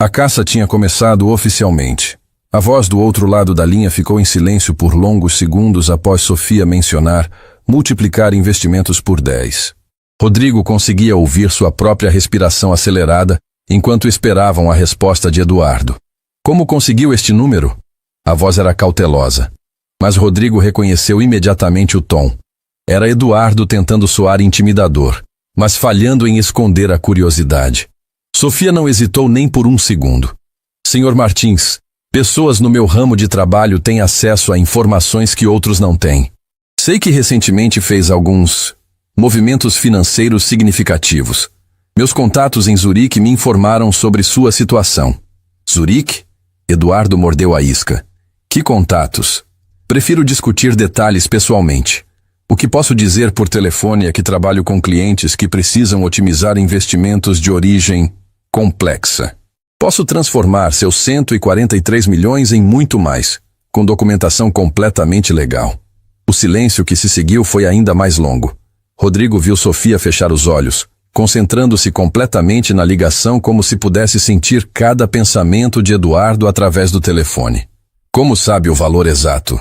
A caça tinha começado oficialmente. A voz do outro lado da linha ficou em silêncio por longos segundos após Sofia mencionar multiplicar investimentos por 10. Rodrigo conseguia ouvir sua própria respiração acelerada enquanto esperavam a resposta de Eduardo. Como conseguiu este número? A voz era cautelosa, mas Rodrigo reconheceu imediatamente o tom. Era Eduardo tentando soar intimidador, mas falhando em esconder a curiosidade. Sofia não hesitou nem por um segundo. Senhor Martins, pessoas no meu ramo de trabalho têm acesso a informações que outros não têm. Sei que recentemente fez alguns movimentos financeiros significativos. Meus contatos em Zurique me informaram sobre sua situação. Zurique? Eduardo mordeu a isca. Que contatos? Prefiro discutir detalhes pessoalmente. O que posso dizer por telefone é que trabalho com clientes que precisam otimizar investimentos de origem complexa. Posso transformar seus 143 milhões em muito mais, com documentação completamente legal. O silêncio que se seguiu foi ainda mais longo. Rodrigo viu Sofia fechar os olhos, concentrando-se completamente na ligação como se pudesse sentir cada pensamento de Eduardo através do telefone. Como sabe o valor exato?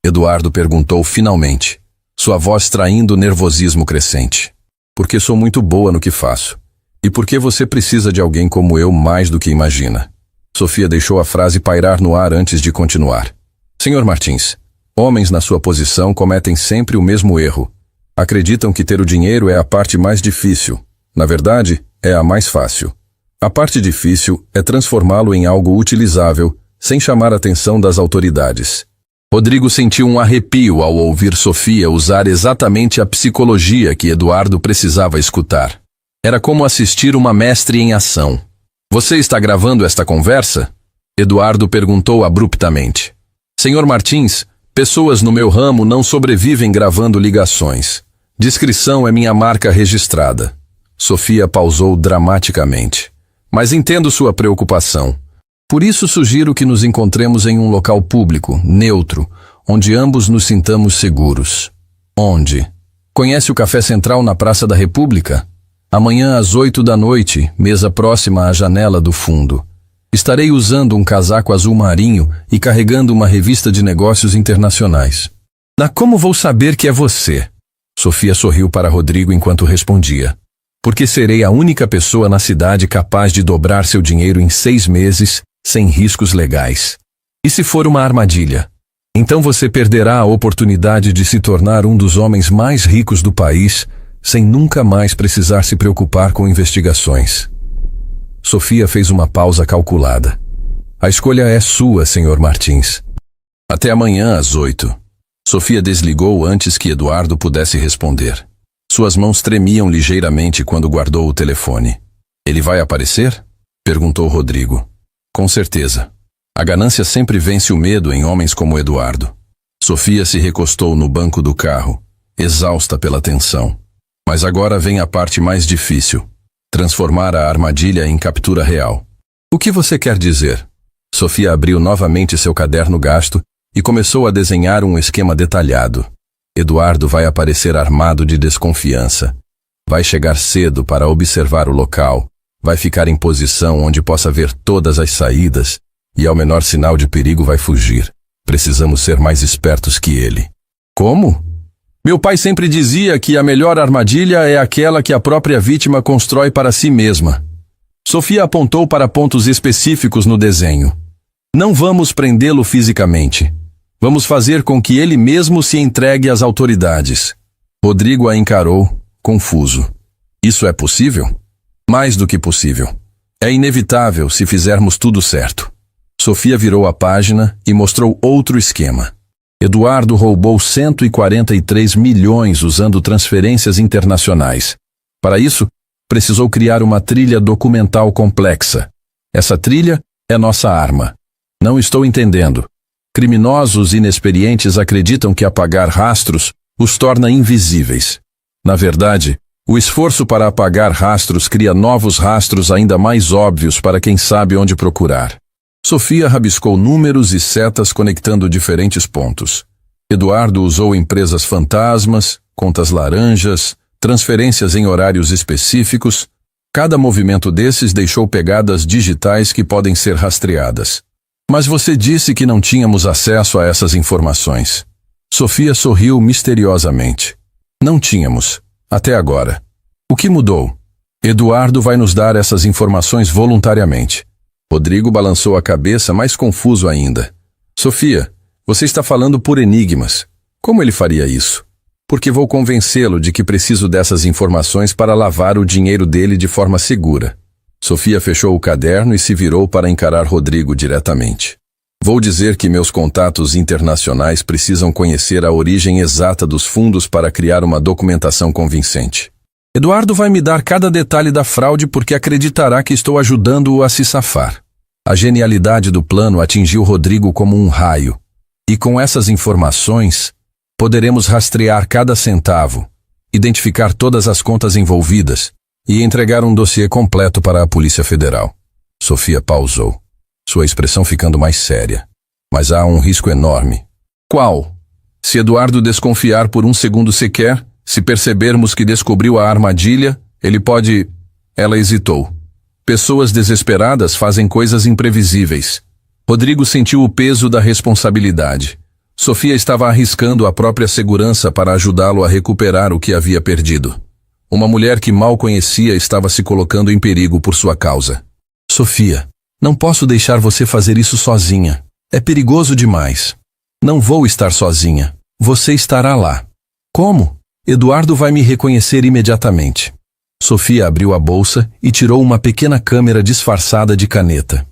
Eduardo perguntou finalmente, sua voz traindo o nervosismo crescente. Porque sou muito boa no que faço. E porque você precisa de alguém como eu mais do que imagina. Sofia deixou a frase pairar no ar antes de continuar. Senhor Martins, homens na sua posição cometem sempre o mesmo erro. Acreditam que ter o dinheiro é a parte mais difícil. Na verdade, é a mais fácil. A parte difícil é transformá-lo em algo utilizável, sem chamar a atenção das autoridades. Rodrigo sentiu um arrepio ao ouvir Sofia usar exatamente a psicologia que Eduardo precisava escutar. Era como assistir uma mestre em ação. Você está gravando esta conversa? Eduardo perguntou abruptamente. Senhor Martins, pessoas no meu ramo não sobrevivem gravando ligações. Discrição é minha marca registrada. Sofia pausou dramaticamente. Mas entendo sua preocupação. Por isso sugiro que nos encontremos em um local público, neutro, onde ambos nos sintamos seguros. Onde? Conhece o Café Central na Praça da República? Amanhã às 8 da noite, mesa próxima à janela do fundo. Estarei usando um casaco azul marinho e carregando uma revista de negócios internacionais. Como vou saber que é você? Sofia sorriu para Rodrigo enquanto respondia. Porque serei a única pessoa na cidade capaz de dobrar seu dinheiro em 6 meses, sem riscos legais. E se for uma armadilha? Então você perderá a oportunidade de se tornar um dos homens mais ricos do país, sem nunca mais precisar se preocupar com investigações. Sofia fez uma pausa calculada. A escolha é sua, Sr. Martins. Até amanhã às 8. Sofia desligou antes que Eduardo pudesse responder. Suas mãos tremiam ligeiramente quando guardou o telefone. Ele vai aparecer? Perguntou Rodrigo. Com certeza. A ganância sempre vence o medo em homens como Eduardo. Sofia se recostou no banco do carro, exausta pela tensão. Mas agora vem a parte mais difícil. Transformar a armadilha em captura real. O que você quer dizer? Sofia abriu novamente seu caderno gasto e começou a desenhar um esquema detalhado. Eduardo vai aparecer armado de desconfiança. Vai chegar cedo para observar o local. Vai ficar em posição onde possa ver todas as saídas e ao menor sinal de perigo vai fugir. Precisamos ser mais espertos que ele. Como? Meu pai sempre dizia que a melhor armadilha é aquela que a própria vítima constrói para si mesma. Sofia apontou para pontos específicos no desenho. Não vamos prendê-lo fisicamente. Vamos fazer com que ele mesmo se entregue às autoridades. Rodrigo a encarou, confuso. Isso é possível? Mais do que possível. É inevitável se fizermos tudo certo. Sofia virou a página e mostrou outro esquema. Eduardo roubou 143 milhões usando transferências internacionais. Para isso, precisou criar uma trilha documental complexa. Essa trilha é nossa arma. Não estou entendendo. Criminosos inexperientes acreditam que apagar rastros os torna invisíveis. Na verdade, o esforço para apagar rastros cria novos rastros ainda mais óbvios para quem sabe onde procurar. Sofia rabiscou números e setas conectando diferentes pontos. Eduardo usou empresas fantasmas, contas laranjas, transferências em horários específicos. Cada movimento desses deixou pegadas digitais que podem ser rastreadas. Mas você disse que não tínhamos acesso a essas informações. Sofia sorriu misteriosamente. Não tínhamos, até agora. O que mudou? Eduardo vai nos dar essas informações voluntariamente. Rodrigo balançou a cabeça, mais confuso ainda. Sofia, você está falando por enigmas. Como ele faria isso? Porque vou convencê-lo de que preciso dessas informações para lavar o dinheiro dele de forma segura. Sofia fechou o caderno e se virou para encarar Rodrigo diretamente. Vou dizer que meus contatos internacionais precisam conhecer a origem exata dos fundos para criar uma documentação convincente. Eduardo vai me dar cada detalhe da fraude porque acreditará que estou ajudando-o a se safar. A genialidade do plano atingiu Rodrigo como um raio. E com essas informações, poderemos rastrear cada centavo, identificar todas as contas envolvidas e entregar um dossiê completo para a Polícia Federal. Sofia pausou, sua expressão ficando mais séria. Mas há um risco enorme. Qual? Se Eduardo desconfiar por um segundo sequer, se percebermos que descobriu a armadilha, ele pode... Ela hesitou. Pessoas desesperadas fazem coisas imprevisíveis. Rodrigo sentiu o peso da responsabilidade. Sofia estava arriscando a própria segurança para ajudá-lo a recuperar o que havia perdido. Uma mulher que mal conhecia estava se colocando em perigo por sua causa. Sofia, não posso deixar você fazer isso sozinha. É perigoso demais. Não vou estar sozinha. Você estará lá. Como? Eduardo vai me reconhecer imediatamente. Sofia abriu a bolsa e tirou uma pequena câmera disfarçada de caneta.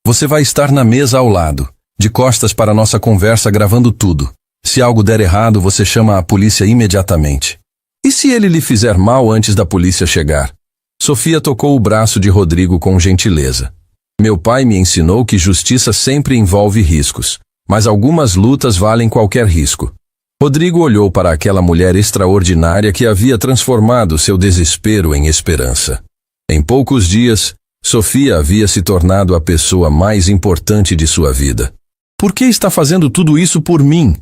Você vai estar na mesa ao lado, de costas para nossa conversa gravando tudo. Se algo der errado, você chama a polícia imediatamente. E se ele lhe fizer mal antes da polícia chegar? Sofia tocou o braço de Rodrigo com gentileza. Meu pai me ensinou que justiça sempre envolve riscos, mas algumas lutas valem qualquer risco. Rodrigo olhou para aquela mulher extraordinária que havia transformado seu desespero em esperança. Em poucos dias, Sofia havia se tornado a pessoa mais importante de sua vida. Por que está fazendo tudo isso por mim?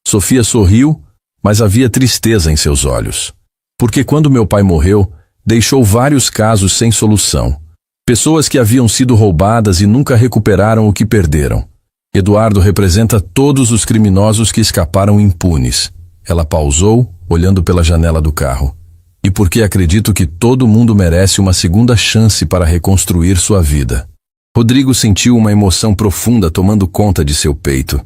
Sofia sorriu, mas havia tristeza em seus olhos. Porque quando meu pai morreu, deixou vários casos sem solução. Pessoas que haviam sido roubadas e nunca recuperaram o que perderam. Eduardo representa todos os criminosos que escaparam impunes. Ela pausou, olhando pela janela do carro. E porque acredito que todo mundo merece uma segunda chance para reconstruir sua vida. Rodrigo sentiu uma emoção profunda tomando conta de seu peito.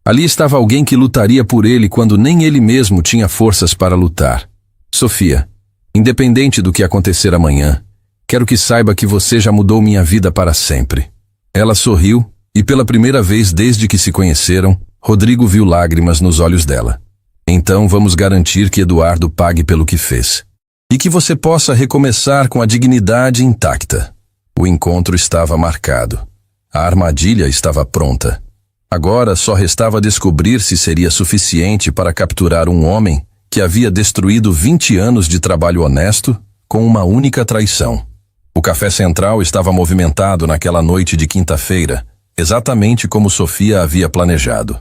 Ali estava alguém que lutaria por ele quando nem ele mesmo tinha forças para lutar. Sofia, independente do que acontecer amanhã, quero que saiba que você já mudou minha vida para sempre. Ela sorriu, e pela primeira vez desde que se conheceram, Rodrigo viu lágrimas nos olhos dela. Então vamos garantir que Eduardo pague pelo que fez. E que você possa recomeçar com a dignidade intacta. O encontro estava marcado. A armadilha estava pronta. Agora só restava descobrir se seria suficiente para capturar um homem que havia destruído 20 anos de trabalho honesto com uma única traição. O café central estava movimentado naquela noite de quinta-feira, exatamente como Sofia havia planejado.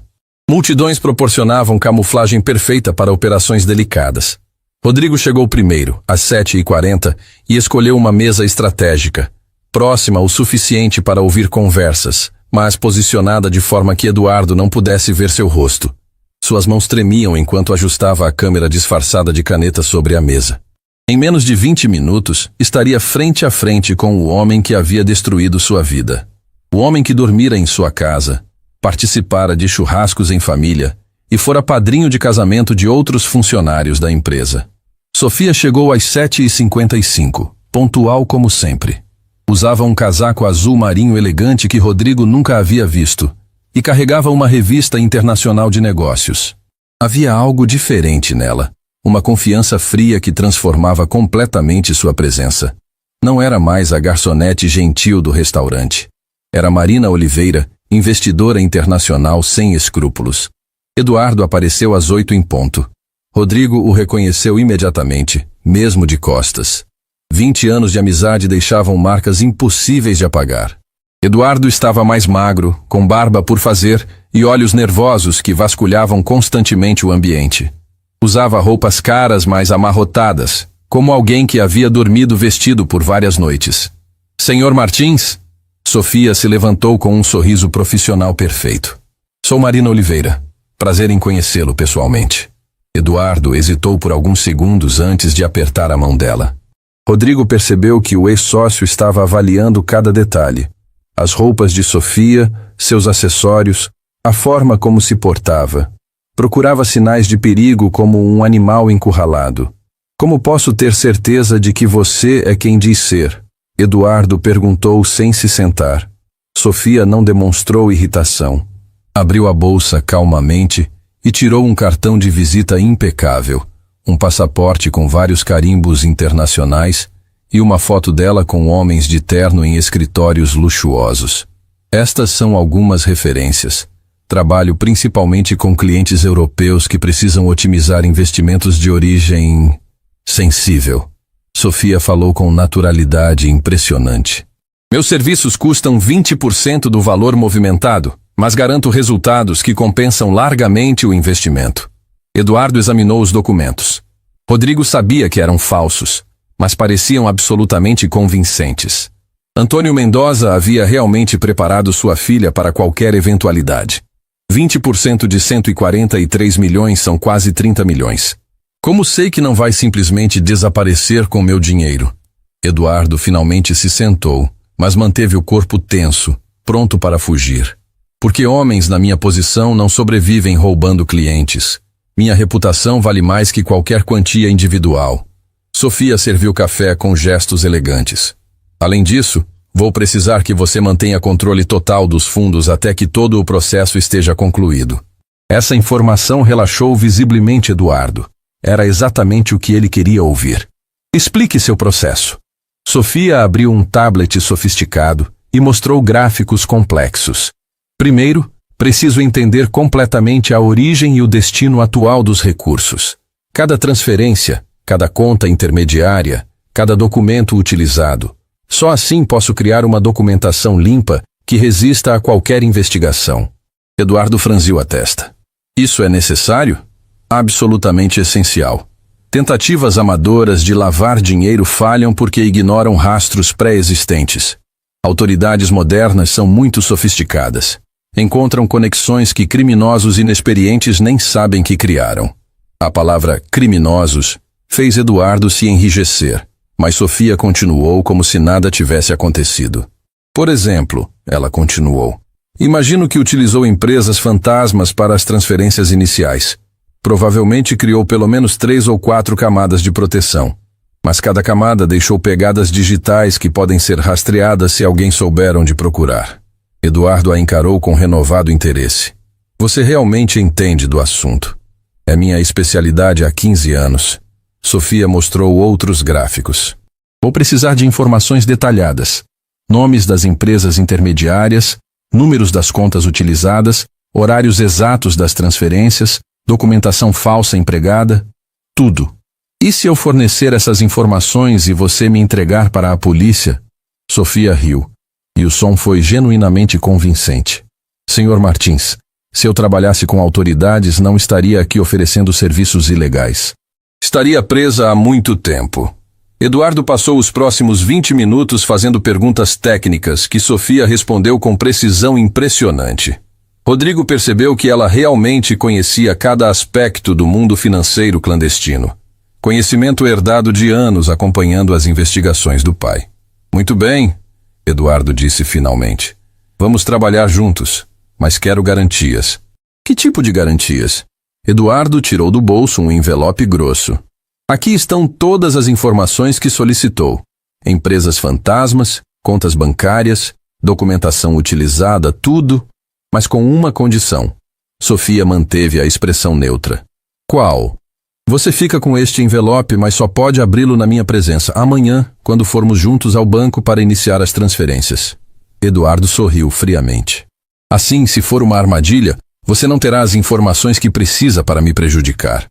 Multidões proporcionavam camuflagem perfeita para operações delicadas. Rodrigo chegou primeiro, às 7h40, e escolheu uma mesa estratégica, próxima o suficiente para ouvir conversas, mas posicionada de forma que Eduardo não pudesse ver seu rosto. Suas mãos tremiam enquanto ajustava a câmera disfarçada de caneta sobre a mesa. Em menos de 20 minutos, estaria frente a frente com o homem que havia destruído sua vida. O homem que dormira em sua casa, participara de churrascos em família e fora padrinho de casamento de outros funcionários da empresa. Sofia chegou às 7h55, pontual como sempre. Usava um casaco azul marinho elegante que Rodrigo nunca havia visto e carregava uma revista internacional de negócios. Havia algo diferente nela, uma confiança fria que transformava completamente sua presença. Não era mais a garçonete gentil do restaurante. Era Marina Oliveira, investidora internacional sem escrúpulos. Eduardo apareceu às 8 em ponto. Rodrigo o reconheceu imediatamente, mesmo de costas. 20 anos de amizade deixavam marcas impossíveis de apagar. Eduardo estava mais magro, com barba por fazer e olhos nervosos que vasculhavam constantemente o ambiente. Usava roupas caras, mas amarrotadas, como alguém que havia dormido vestido por várias noites. Senhor Martins? Sofia se levantou com um sorriso profissional perfeito. Sou Marina Oliveira. Prazer em conhecê-lo pessoalmente. Eduardo hesitou por alguns segundos antes de apertar a mão dela. Rodrigo percebeu que o ex-sócio estava avaliando cada detalhe. As roupas de Sofia, seus acessórios, a forma como se portava. Procurava sinais de perigo como um animal encurralado. Como posso ter certeza de que você é quem diz ser? Eduardo perguntou sem se sentar. Sofia não demonstrou irritação. Abriu a bolsa calmamente e tirou um cartão de visita impecável, um passaporte com vários carimbos internacionais e uma foto dela com homens de terno em escritórios luxuosos. Estas são algumas referências. Trabalho principalmente com clientes europeus que precisam otimizar investimentos de origem sensível. Sofia falou com naturalidade impressionante. Meus serviços custam 20% do valor movimentado, mas garanto resultados que compensam largamente o investimento. Eduardo examinou os documentos. Rodrigo sabia que eram falsos, mas pareciam absolutamente convincentes. Antônio Mendoza havia realmente preparado sua filha para qualquer eventualidade. 20% de 143 milhões são quase 30 milhões. Como sei que não vai simplesmente desaparecer com meu dinheiro? Eduardo finalmente se sentou, mas manteve o corpo tenso, pronto para fugir. Porque homens na minha posição não sobrevivem roubando clientes. Minha reputação vale mais que qualquer quantia individual. Sofia serviu café com gestos elegantes. Além disso, vou precisar que você mantenha controle total dos fundos até que todo o processo esteja concluído. Essa informação relaxou visivelmente Eduardo. Era exatamente o que ele queria ouvir. Explique seu processo. Sofia abriu um tablet sofisticado e mostrou gráficos complexos. Primeiro, preciso entender completamente a origem e o destino atual dos recursos. Cada transferência, cada conta intermediária, cada documento utilizado. Só assim posso criar uma documentação limpa que resista a qualquer investigação. Eduardo franziu a testa. Isso é necessário? Absolutamente essencial. Tentativas amadoras de lavar dinheiro falham porque ignoram rastros pré-existentes. Autoridades modernas são muito sofisticadas. Encontram conexões que criminosos inexperientes nem sabem que criaram. A palavra criminosos fez Eduardo se enrijecer, mas Sofia continuou como se nada tivesse acontecido. Por exemplo, ela continuou, imagino que utilizou empresas fantasmas para as transferências iniciais. Provavelmente criou pelo menos 3 ou 4 camadas de proteção. Mas cada camada deixou pegadas digitais que podem ser rastreadas se alguém souber onde procurar. Eduardo a encarou com renovado interesse. Você realmente entende do assunto. É minha especialidade há 15 anos. Sofia mostrou outros gráficos. Vou precisar de informações detalhadas. Nomes das empresas intermediárias, números das contas utilizadas, horários exatos das transferências, documentação falsa empregada, tudo. E se eu fornecer essas informações e você me entregar para a polícia? Sofia riu, e o som foi genuinamente convincente. Senhor Martins, se eu trabalhasse com autoridades, não estaria aqui oferecendo serviços ilegais. Estaria presa há muito tempo. Eduardo passou os próximos 20 minutos fazendo perguntas técnicas que Sofia respondeu com precisão impressionante. Rodrigo percebeu que ela realmente conhecia cada aspecto do mundo financeiro clandestino. Conhecimento herdado de anos acompanhando as investigações do pai. Muito bem, Eduardo disse finalmente. Vamos trabalhar juntos, mas quero garantias. Que tipo de garantias? Eduardo tirou do bolso um envelope grosso. Aqui estão todas as informações que solicitou. Empresas fantasmas, contas bancárias, documentação utilizada, tudo, mas com uma condição. Sofia manteve a expressão neutra. Qual? Você fica com este envelope, mas só pode abri-lo na minha presença amanhã, quando formos juntos ao banco para iniciar as transferências. Eduardo sorriu friamente. Assim, se for uma armadilha, você não terá as informações que precisa para me prejudicar.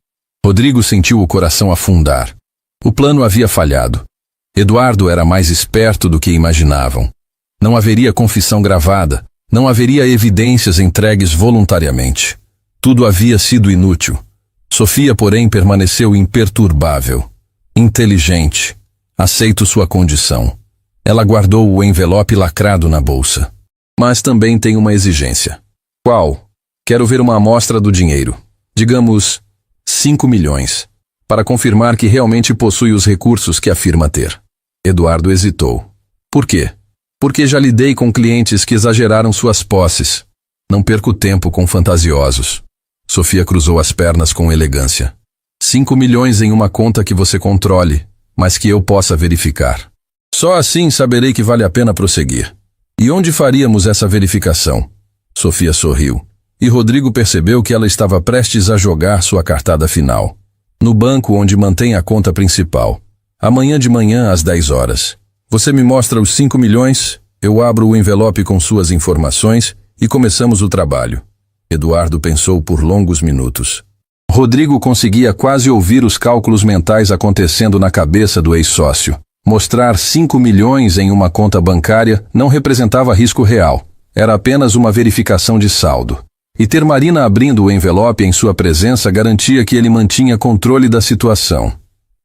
Rodrigo sentiu o coração afundar. O plano havia falhado. Eduardo era mais esperto do que imaginavam. Não haveria confissão gravada, não haveria evidências entregues voluntariamente. Tudo havia sido inútil. Sofia, porém, permaneceu imperturbável, inteligente. Aceito sua condição. Ela guardou o envelope lacrado na bolsa. Mas também tem uma exigência. Qual? Quero ver uma amostra do dinheiro. Digamos, 5 milhões. Para confirmar que realmente possui os recursos que afirma ter. Eduardo hesitou. Por quê? Porque já lidei com clientes que exageraram suas posses. Não perco tempo com fantasiosos. Sofia cruzou as pernas com elegância. 5 milhões em uma conta que você controle, mas que eu possa verificar. Só assim saberei que vale a pena prosseguir. E onde faríamos essa verificação? Sofia sorriu. E Rodrigo percebeu que ela estava prestes a jogar sua cartada final. No banco onde mantém a conta principal. Amanhã de manhã às 10 horas. Você me mostra os 5 milhões, eu abro o envelope com suas informações e começamos o trabalho. Eduardo pensou por longos minutos. Rodrigo conseguia quase ouvir os cálculos mentais acontecendo na cabeça do ex-sócio. Mostrar 5 milhões em uma conta bancária não representava risco real. Era apenas uma verificação de saldo. E ter Marina abrindo o envelope em sua presença garantia que ele mantinha controle da situação.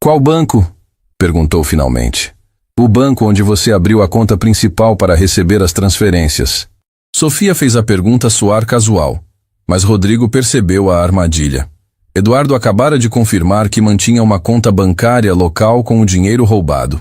Qual banco? Perguntou finalmente. O banco onde você abriu a conta principal para receber as transferências. Sofia fez a pergunta soar casual, mas Rodrigo percebeu a armadilha. Eduardo acabara de confirmar que mantinha uma conta bancária local com o dinheiro roubado.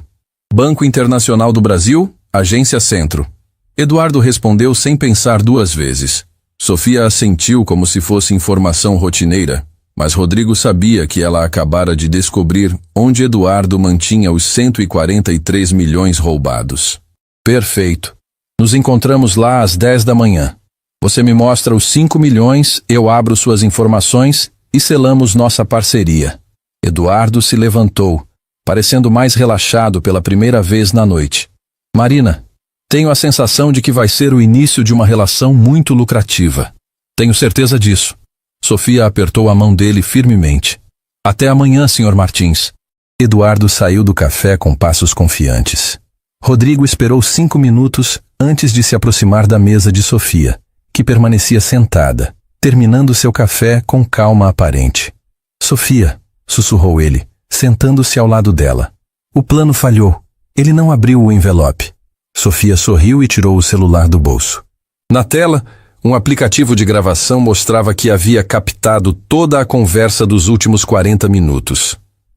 Banco Internacional do Brasil, Agência Centro. Eduardo respondeu sem pensar duas vezes. Sofia assentiu como se fosse informação rotineira, mas Rodrigo sabia que ela acabara de descobrir onde Eduardo mantinha os 143 milhões roubados. Perfeito. Nos encontramos lá às 10 da manhã. Você me mostra os 5 milhões, eu abro suas informações e selamos nossa parceria. Eduardo se levantou, parecendo mais relaxado pela primeira vez na noite. Marina, tenho a sensação de que vai ser o início de uma relação muito lucrativa. Tenho certeza disso. Sofia apertou a mão dele firmemente. Até amanhã, Sr. Martins. Eduardo saiu do café com passos confiantes. Rodrigo esperou 5 minutos antes de se aproximar da mesa de Sofia, que permanecia sentada, terminando seu café com calma aparente. Sofia, sussurrou ele, sentando-se ao lado dela. O plano falhou. Ele não abriu o envelope. Sofia sorriu e tirou o celular do bolso. Na tela, um aplicativo de gravação mostrava que havia captado toda a conversa dos últimos 40 minutos.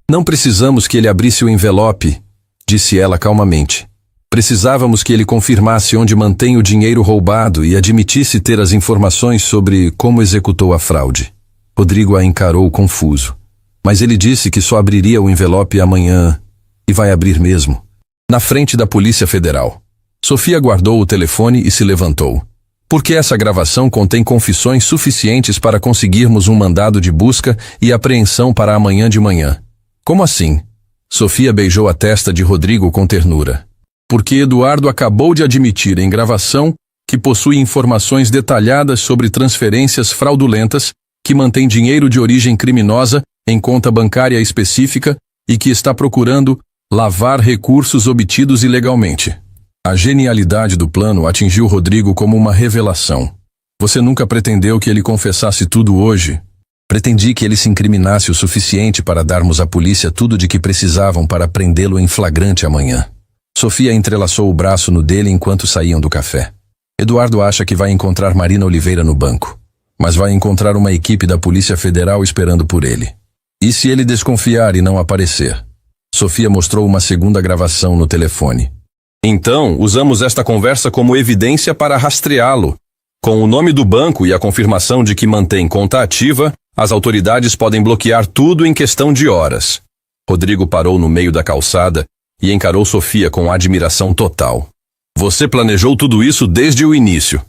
Não precisamos que ele abrisse o envelope, disse ela calmamente. Precisávamos que ele confirmasse onde mantém o dinheiro roubado e admitisse ter as informações sobre como executou a fraude. Rodrigo a encarou confuso. Mas ele disse que só abriria o envelope amanhã, e vai abrir mesmo. Na frente da Polícia Federal. Sofia guardou o telefone e se levantou. Porque essa gravação contém confissões suficientes para conseguirmos um mandado de busca e apreensão para amanhã de manhã. Como assim? Sofia beijou a testa de Rodrigo com ternura. Porque Eduardo acabou de admitir em gravação que possui informações detalhadas sobre transferências fraudulentas, que mantém dinheiro de origem criminosa em conta bancária específica e que está procurando lavar recursos obtidos ilegalmente. A genialidade do plano atingiu Rodrigo como uma revelação. Você nunca pretendeu que ele confessasse tudo hoje? Pretendi que ele se incriminasse o suficiente para darmos à polícia tudo de que precisavam para prendê-lo em flagrante amanhã. Sofia entrelaçou o braço no dele enquanto saíam do café. Eduardo acha que vai encontrar Marina Oliveira no banco, mas vai encontrar uma equipe da Polícia Federal esperando por ele. E se ele desconfiar e não aparecer? Sofia mostrou uma segunda gravação no telefone. Então, usamos esta conversa como evidência para rastreá-lo. Com o nome do banco e a confirmação de que mantém conta ativa, as autoridades podem bloquear tudo em questão de horas. Rodrigo parou no meio da calçada e encarou Sofia com admiração total. Você planejou tudo isso desde o início.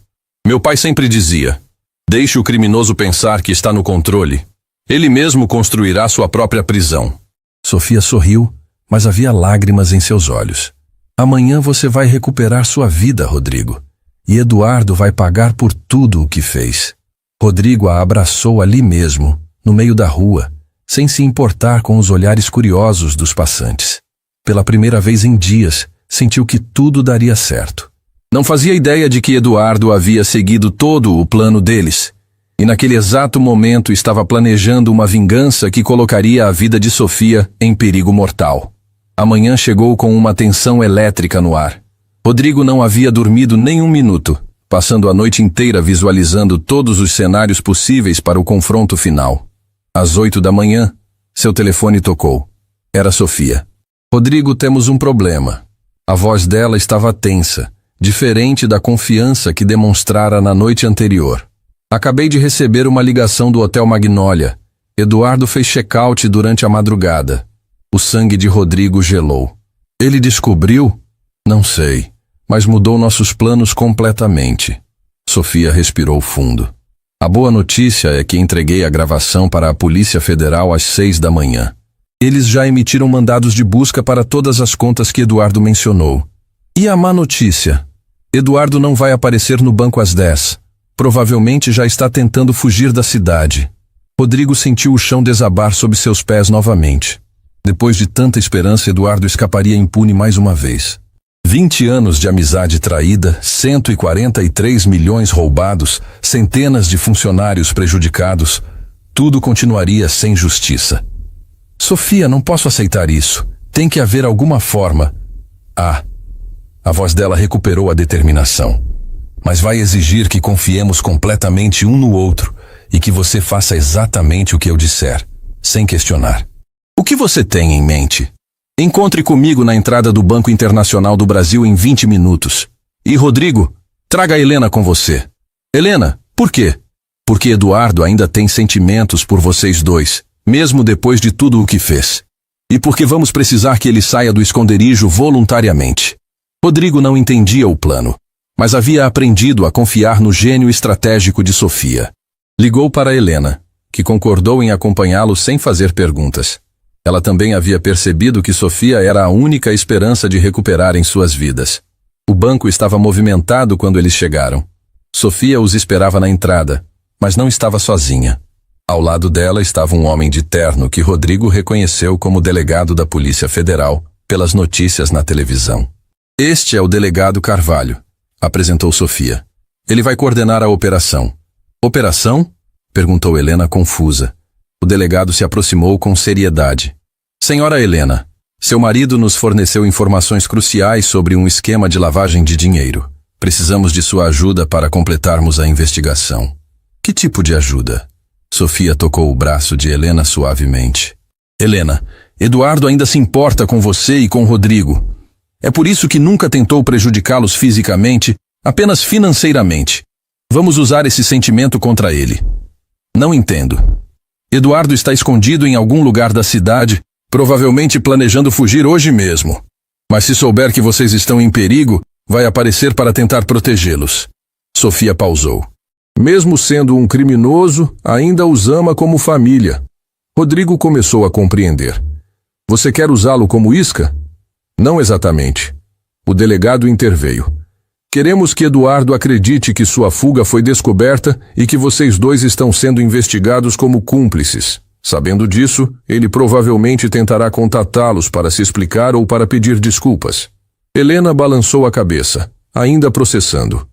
Meu pai sempre dizia, deixe o criminoso pensar que está no controle. Ele mesmo construirá sua própria prisão. Sofia sorriu, mas havia lágrimas em seus olhos. Amanhã você vai recuperar sua vida, Rodrigo. E Eduardo vai pagar por tudo o que fez. Rodrigo a abraçou ali mesmo, no meio da rua, sem se importar com os olhares curiosos dos passantes. Pela primeira vez em dias, sentiu que tudo daria certo. Não fazia ideia de que Eduardo havia seguido todo o plano deles. E naquele exato momento estava planejando uma vingança que colocaria a vida de Sofia em perigo mortal. A manhã chegou com uma tensão elétrica no ar. Rodrigo não havia dormido nem um minuto, passando a noite inteira visualizando todos os cenários possíveis para o confronto final. Às 8 da manhã, seu telefone tocou. Era Sofia. Rodrigo, temos um problema. A voz dela estava tensa, diferente da confiança que demonstrara na noite anterior. Acabei de receber uma ligação do Hotel Magnólia. Eduardo fez check-out durante a madrugada. O sangue de Rodrigo gelou. Ele descobriu? Não sei, mas mudou nossos planos completamente. Sofia respirou fundo. A boa notícia é que entreguei a gravação para a Polícia Federal às 6 da manhã. Eles já emitiram mandados de busca para todas as contas que Eduardo mencionou. E a má notícia? Eduardo não vai aparecer no banco às 10. Provavelmente já está tentando fugir da cidade. Rodrigo sentiu o chão desabar sob seus pés novamente. Depois de tanta esperança, Eduardo escaparia impune mais uma vez. 20 anos de amizade traída, 143 milhões roubados, centenas de funcionários prejudicados. Tudo continuaria sem justiça. Sofia, não posso aceitar isso. Tem que haver alguma forma. A voz dela recuperou a determinação. Mas vai exigir que confiemos completamente um no outro e que você faça exatamente o que eu disser, sem questionar. O que você tem em mente? Encontre comigo na entrada do Banco Internacional do Brasil em 20 minutos. E Rodrigo, traga a Helena com você. Helena, por quê? Porque Eduardo ainda tem sentimentos por vocês dois, mesmo depois de tudo o que fez. E porque vamos precisar que ele saia do esconderijo voluntariamente. Rodrigo não entendia o plano, mas havia aprendido a confiar no gênio estratégico de Sofia. Ligou para Helena, que concordou em acompanhá-lo sem fazer perguntas. Ela também havia percebido que Sofia era a única esperança de recuperarem suas vidas. O banco estava movimentado quando eles chegaram. Sofia os esperava na entrada, mas não estava sozinha. Ao lado dela estava um homem de terno que Rodrigo reconheceu como delegado da Polícia Federal pelas notícias na televisão. Este é o delegado Carvalho, apresentou Sofia. Ele vai coordenar a operação. Operação? Perguntou Helena confusa. O delegado se aproximou com seriedade. Senhora Helena, seu marido nos forneceu informações cruciais sobre um esquema de lavagem de dinheiro. Precisamos de sua ajuda para completarmos a investigação. Que tipo de ajuda? Sofia tocou o braço de Helena suavemente. Helena, Eduardo ainda se importa com você e com Rodrigo. É por isso que nunca tentou prejudicá-los fisicamente, apenas financeiramente. Vamos usar esse sentimento contra ele. Não entendo. Eduardo está escondido em algum lugar da cidade, provavelmente planejando fugir hoje mesmo. Mas se souber que vocês estão em perigo, vai aparecer para tentar protegê-los. Sofia pausou. Mesmo sendo um criminoso, ainda os ama como família. Rodrigo começou a compreender. Você quer usá-lo como isca? Não exatamente. O delegado interveio. Queremos que Eduardo acredite que sua fuga foi descoberta e que vocês dois estão sendo investigados como cúmplices. Sabendo disso, ele provavelmente tentará contatá-los para se explicar ou para pedir desculpas. Helena balançou a cabeça, ainda processando.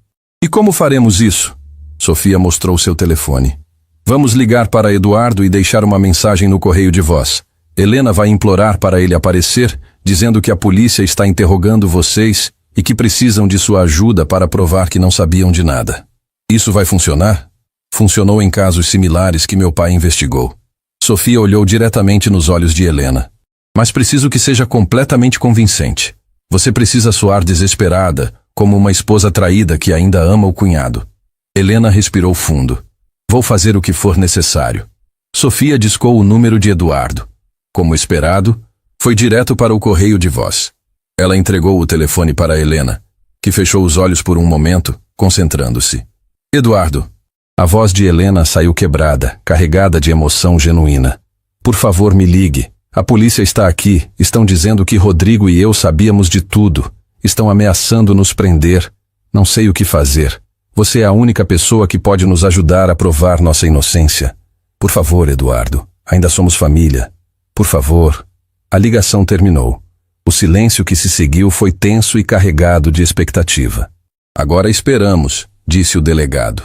E como faremos isso? Sofia mostrou seu telefone. Vamos ligar para Eduardo e deixar uma mensagem no correio de voz. Helena vai implorar para ele aparecer, dizendo que a polícia está interrogando vocês e que precisam de sua ajuda para provar que não sabiam de nada. Isso vai funcionar? Funcionou em casos similares que meu pai investigou. Sofia olhou diretamente nos olhos de Helena. Mas preciso que seja completamente convincente. Você precisa soar desesperada, como uma esposa traída que ainda ama o cunhado. Helena respirou fundo. Vou fazer o que for necessário. Sofia discou o número de Eduardo. Como esperado, foi direto para o correio de voz. Ela entregou o telefone para Helena, que fechou os olhos por um momento, concentrando-se. Eduardo. A voz de Helena saiu quebrada, carregada de emoção genuína. Por favor, me ligue. A polícia está aqui. Estão dizendo que Rodrigo e eu sabíamos de tudo. Estão ameaçando nos prender. Não sei o que fazer. Você é a única pessoa que pode nos ajudar a provar nossa inocência. Por favor, Eduardo. Ainda somos família. Por favor. A ligação terminou. O silêncio que se seguiu foi tenso e carregado de expectativa. Agora esperamos, disse o delegado.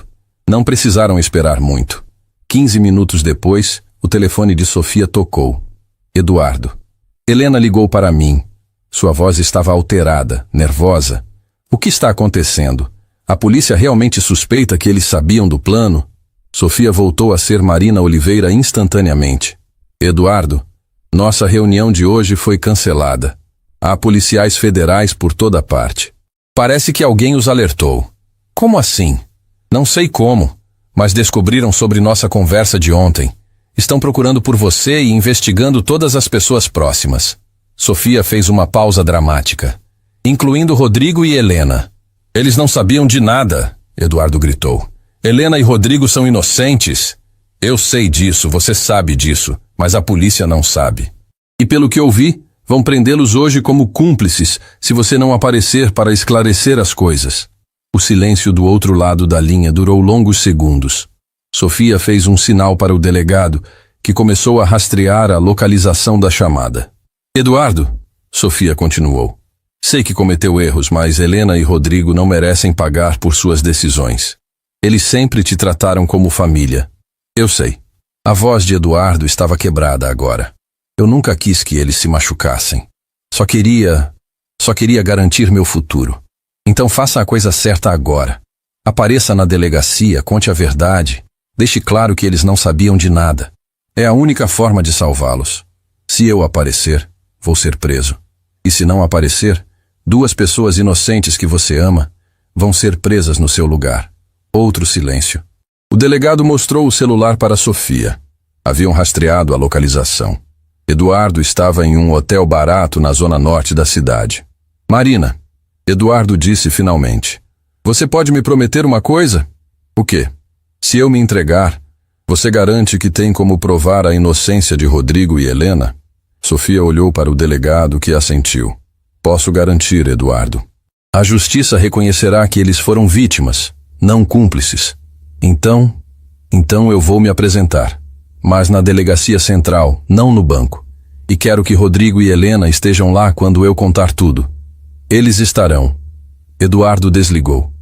Não precisaram esperar muito. 15 minutos depois, o telefone de Sofia tocou. Eduardo. Helena ligou para mim. Sua voz estava alterada, nervosa. O que está acontecendo? A polícia realmente suspeita que eles sabiam do plano? Sofia voltou a ser Marina Oliveira instantaneamente. Eduardo, nossa reunião de hoje foi cancelada. Há policiais federais por toda parte. Parece que alguém os alertou. Como assim? Não sei como, mas descobriram sobre nossa conversa de ontem. Estão procurando por você e investigando todas as pessoas próximas. Sofia fez uma pausa dramática, incluindo Rodrigo e Helena. Eles não sabiam de nada, Eduardo gritou. Helena e Rodrigo são inocentes. Eu sei disso, você sabe disso, mas a polícia não sabe. E pelo que ouvi, vão prendê-los hoje como cúmplices se você não aparecer para esclarecer as coisas. O silêncio do outro lado da linha durou longos segundos. Sofia fez um sinal para o delegado, que começou a rastrear a localização da chamada. Eduardo, Sofia continuou. Sei que cometeu erros, mas Helena e Rodrigo não merecem pagar por suas decisões. Eles sempre te trataram como família. Eu sei. A voz de Eduardo estava quebrada agora. Eu nunca quis que eles se machucassem. Só queria garantir meu futuro. Então faça a coisa certa agora. Apareça na delegacia, conte a verdade. Deixe claro que eles não sabiam de nada. É a única forma de salvá-los. Se eu aparecer, vou ser preso. E se não aparecer, 2 pessoas inocentes que você ama vão ser presas no seu lugar. Outro silêncio. O delegado mostrou o celular para Sofia. Haviam rastreado a localização. Eduardo estava em um hotel barato na zona norte da cidade. Marina, Eduardo disse finalmente. Você pode me prometer uma coisa? O quê? Se eu me entregar, você garante que tem como provar a inocência de Rodrigo e Helena? Sofia olhou para o delegado, que assentiu. Posso garantir, Eduardo. A justiça reconhecerá que eles foram vítimas, não cúmplices. Então eu vou me apresentar. Mas na delegacia central, não no banco. E quero que Rodrigo e Helena estejam lá quando eu contar tudo. Eles estarão. Eduardo desligou.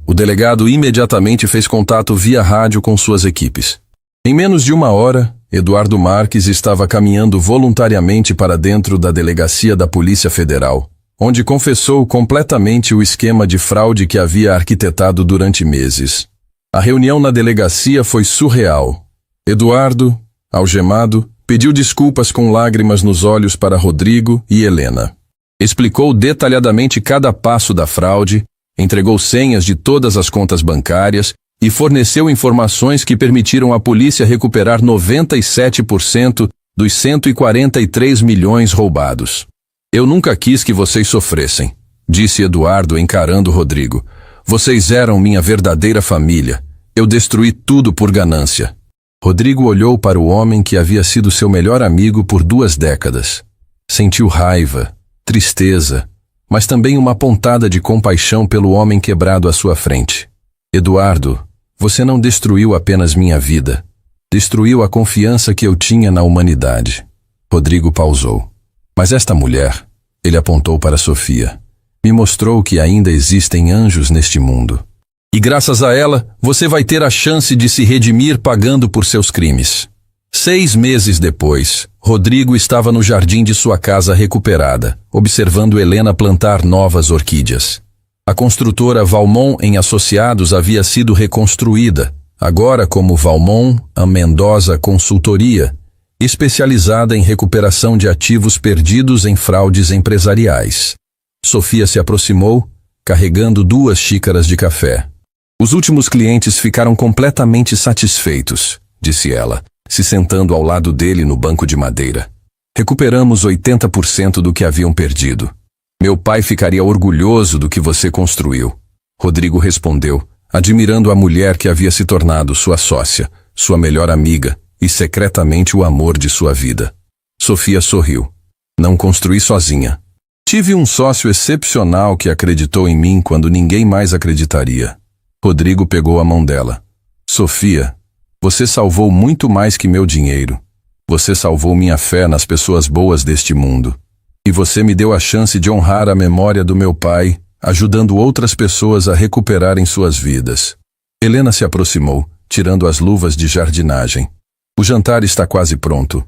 O delegado imediatamente fez contato via rádio com suas equipes. Em menos de 1 hora, Eduardo Marques estava caminhando voluntariamente para dentro da delegacia da Polícia Federal, onde confessou completamente o esquema de fraude que havia arquitetado durante meses. A reunião na delegacia foi surreal. Eduardo, algemado, pediu desculpas com lágrimas nos olhos para Rodrigo e Helena. Explicou detalhadamente cada passo da fraude, entregou senhas de todas as contas bancárias e forneceu informações que permitiram à polícia recuperar 97% dos 143 milhões roubados. Eu nunca quis que vocês sofressem, disse Eduardo encarando Rodrigo. Vocês eram minha verdadeira família. Eu destruí tudo por ganância. Rodrigo olhou para o homem que havia sido seu melhor amigo por 2 décadas. Sentiu raiva, tristeza, mas também uma pontada de compaixão pelo homem quebrado à sua frente. Eduardo, você não destruiu apenas minha vida. Destruiu a confiança que eu tinha na humanidade. Rodrigo pausou. Mas esta mulher, ele apontou para Sofia, me mostrou que ainda existem anjos neste mundo. E graças a ela, você vai ter a chance de se redimir pagando por seus crimes. 6 meses depois, Rodrigo estava no jardim de sua casa recuperada, observando Helena plantar novas orquídeas. A construtora Valmont em Associados havia sido reconstruída, agora como Valmont Mendoza Consultoria, especializada em recuperação de ativos perdidos em fraudes empresariais. Sofia se aproximou, carregando 2 xícaras de café. Os últimos clientes ficaram completamente satisfeitos, disse ela, se sentando ao lado dele no banco de madeira. Recuperamos 80% do que haviam perdido. Meu pai ficaria orgulhoso do que você construiu. Rodrigo respondeu, admirando a mulher que havia se tornado sua sócia, sua melhor amiga e secretamente o amor de sua vida. Sofia sorriu. Não construí sozinha. Tive um sócio excepcional que acreditou em mim quando ninguém mais acreditaria. Rodrigo pegou a mão dela. Sofia, você salvou muito mais que meu dinheiro. Você salvou minha fé nas pessoas boas deste mundo. E você me deu a chance de honrar a memória do meu pai, ajudando outras pessoas a recuperarem suas vidas. Helena se aproximou, tirando as luvas de jardinagem. O jantar está quase pronto.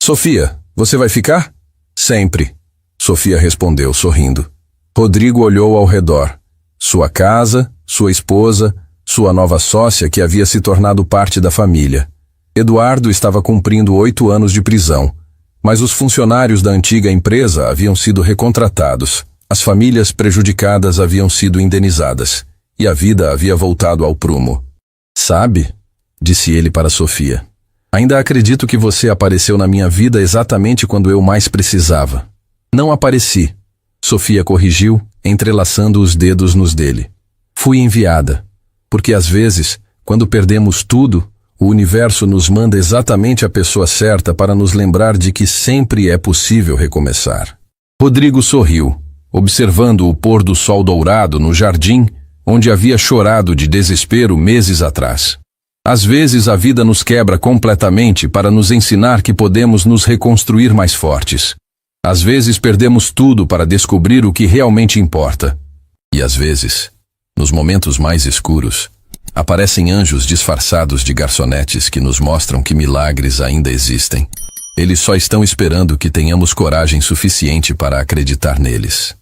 Sofia, você vai ficar? Sempre. Sofia respondeu, sorrindo. Rodrigo olhou ao redor. Sua casa, sua esposa, sua nova sócia que havia se tornado parte da família. Eduardo estava cumprindo 8 anos de prisão, mas os funcionários da antiga empresa haviam sido recontratados. As famílias prejudicadas haviam sido indenizadas, e a vida havia voltado ao prumo. Sabe, disse ele para Sofia, ainda acredito que você apareceu na minha vida exatamente quando eu mais precisava. Não apareci, Sofia corrigiu, entrelaçando os dedos nos dele. Fui enviada, porque às vezes, quando perdemos tudo, o universo nos manda exatamente a pessoa certa para nos lembrar de que sempre é possível recomeçar. Rodrigo sorriu, observando o pôr do sol dourado no jardim, onde havia chorado de desespero meses atrás. Às vezes a vida nos quebra completamente para nos ensinar que podemos nos reconstruir mais fortes. Às vezes perdemos tudo para descobrir o que realmente importa. E às vezes, nos momentos mais escuros, aparecem anjos disfarçados de garçonetes que nos mostram que milagres ainda existem. Eles só estão esperando que tenhamos coragem suficiente para acreditar neles.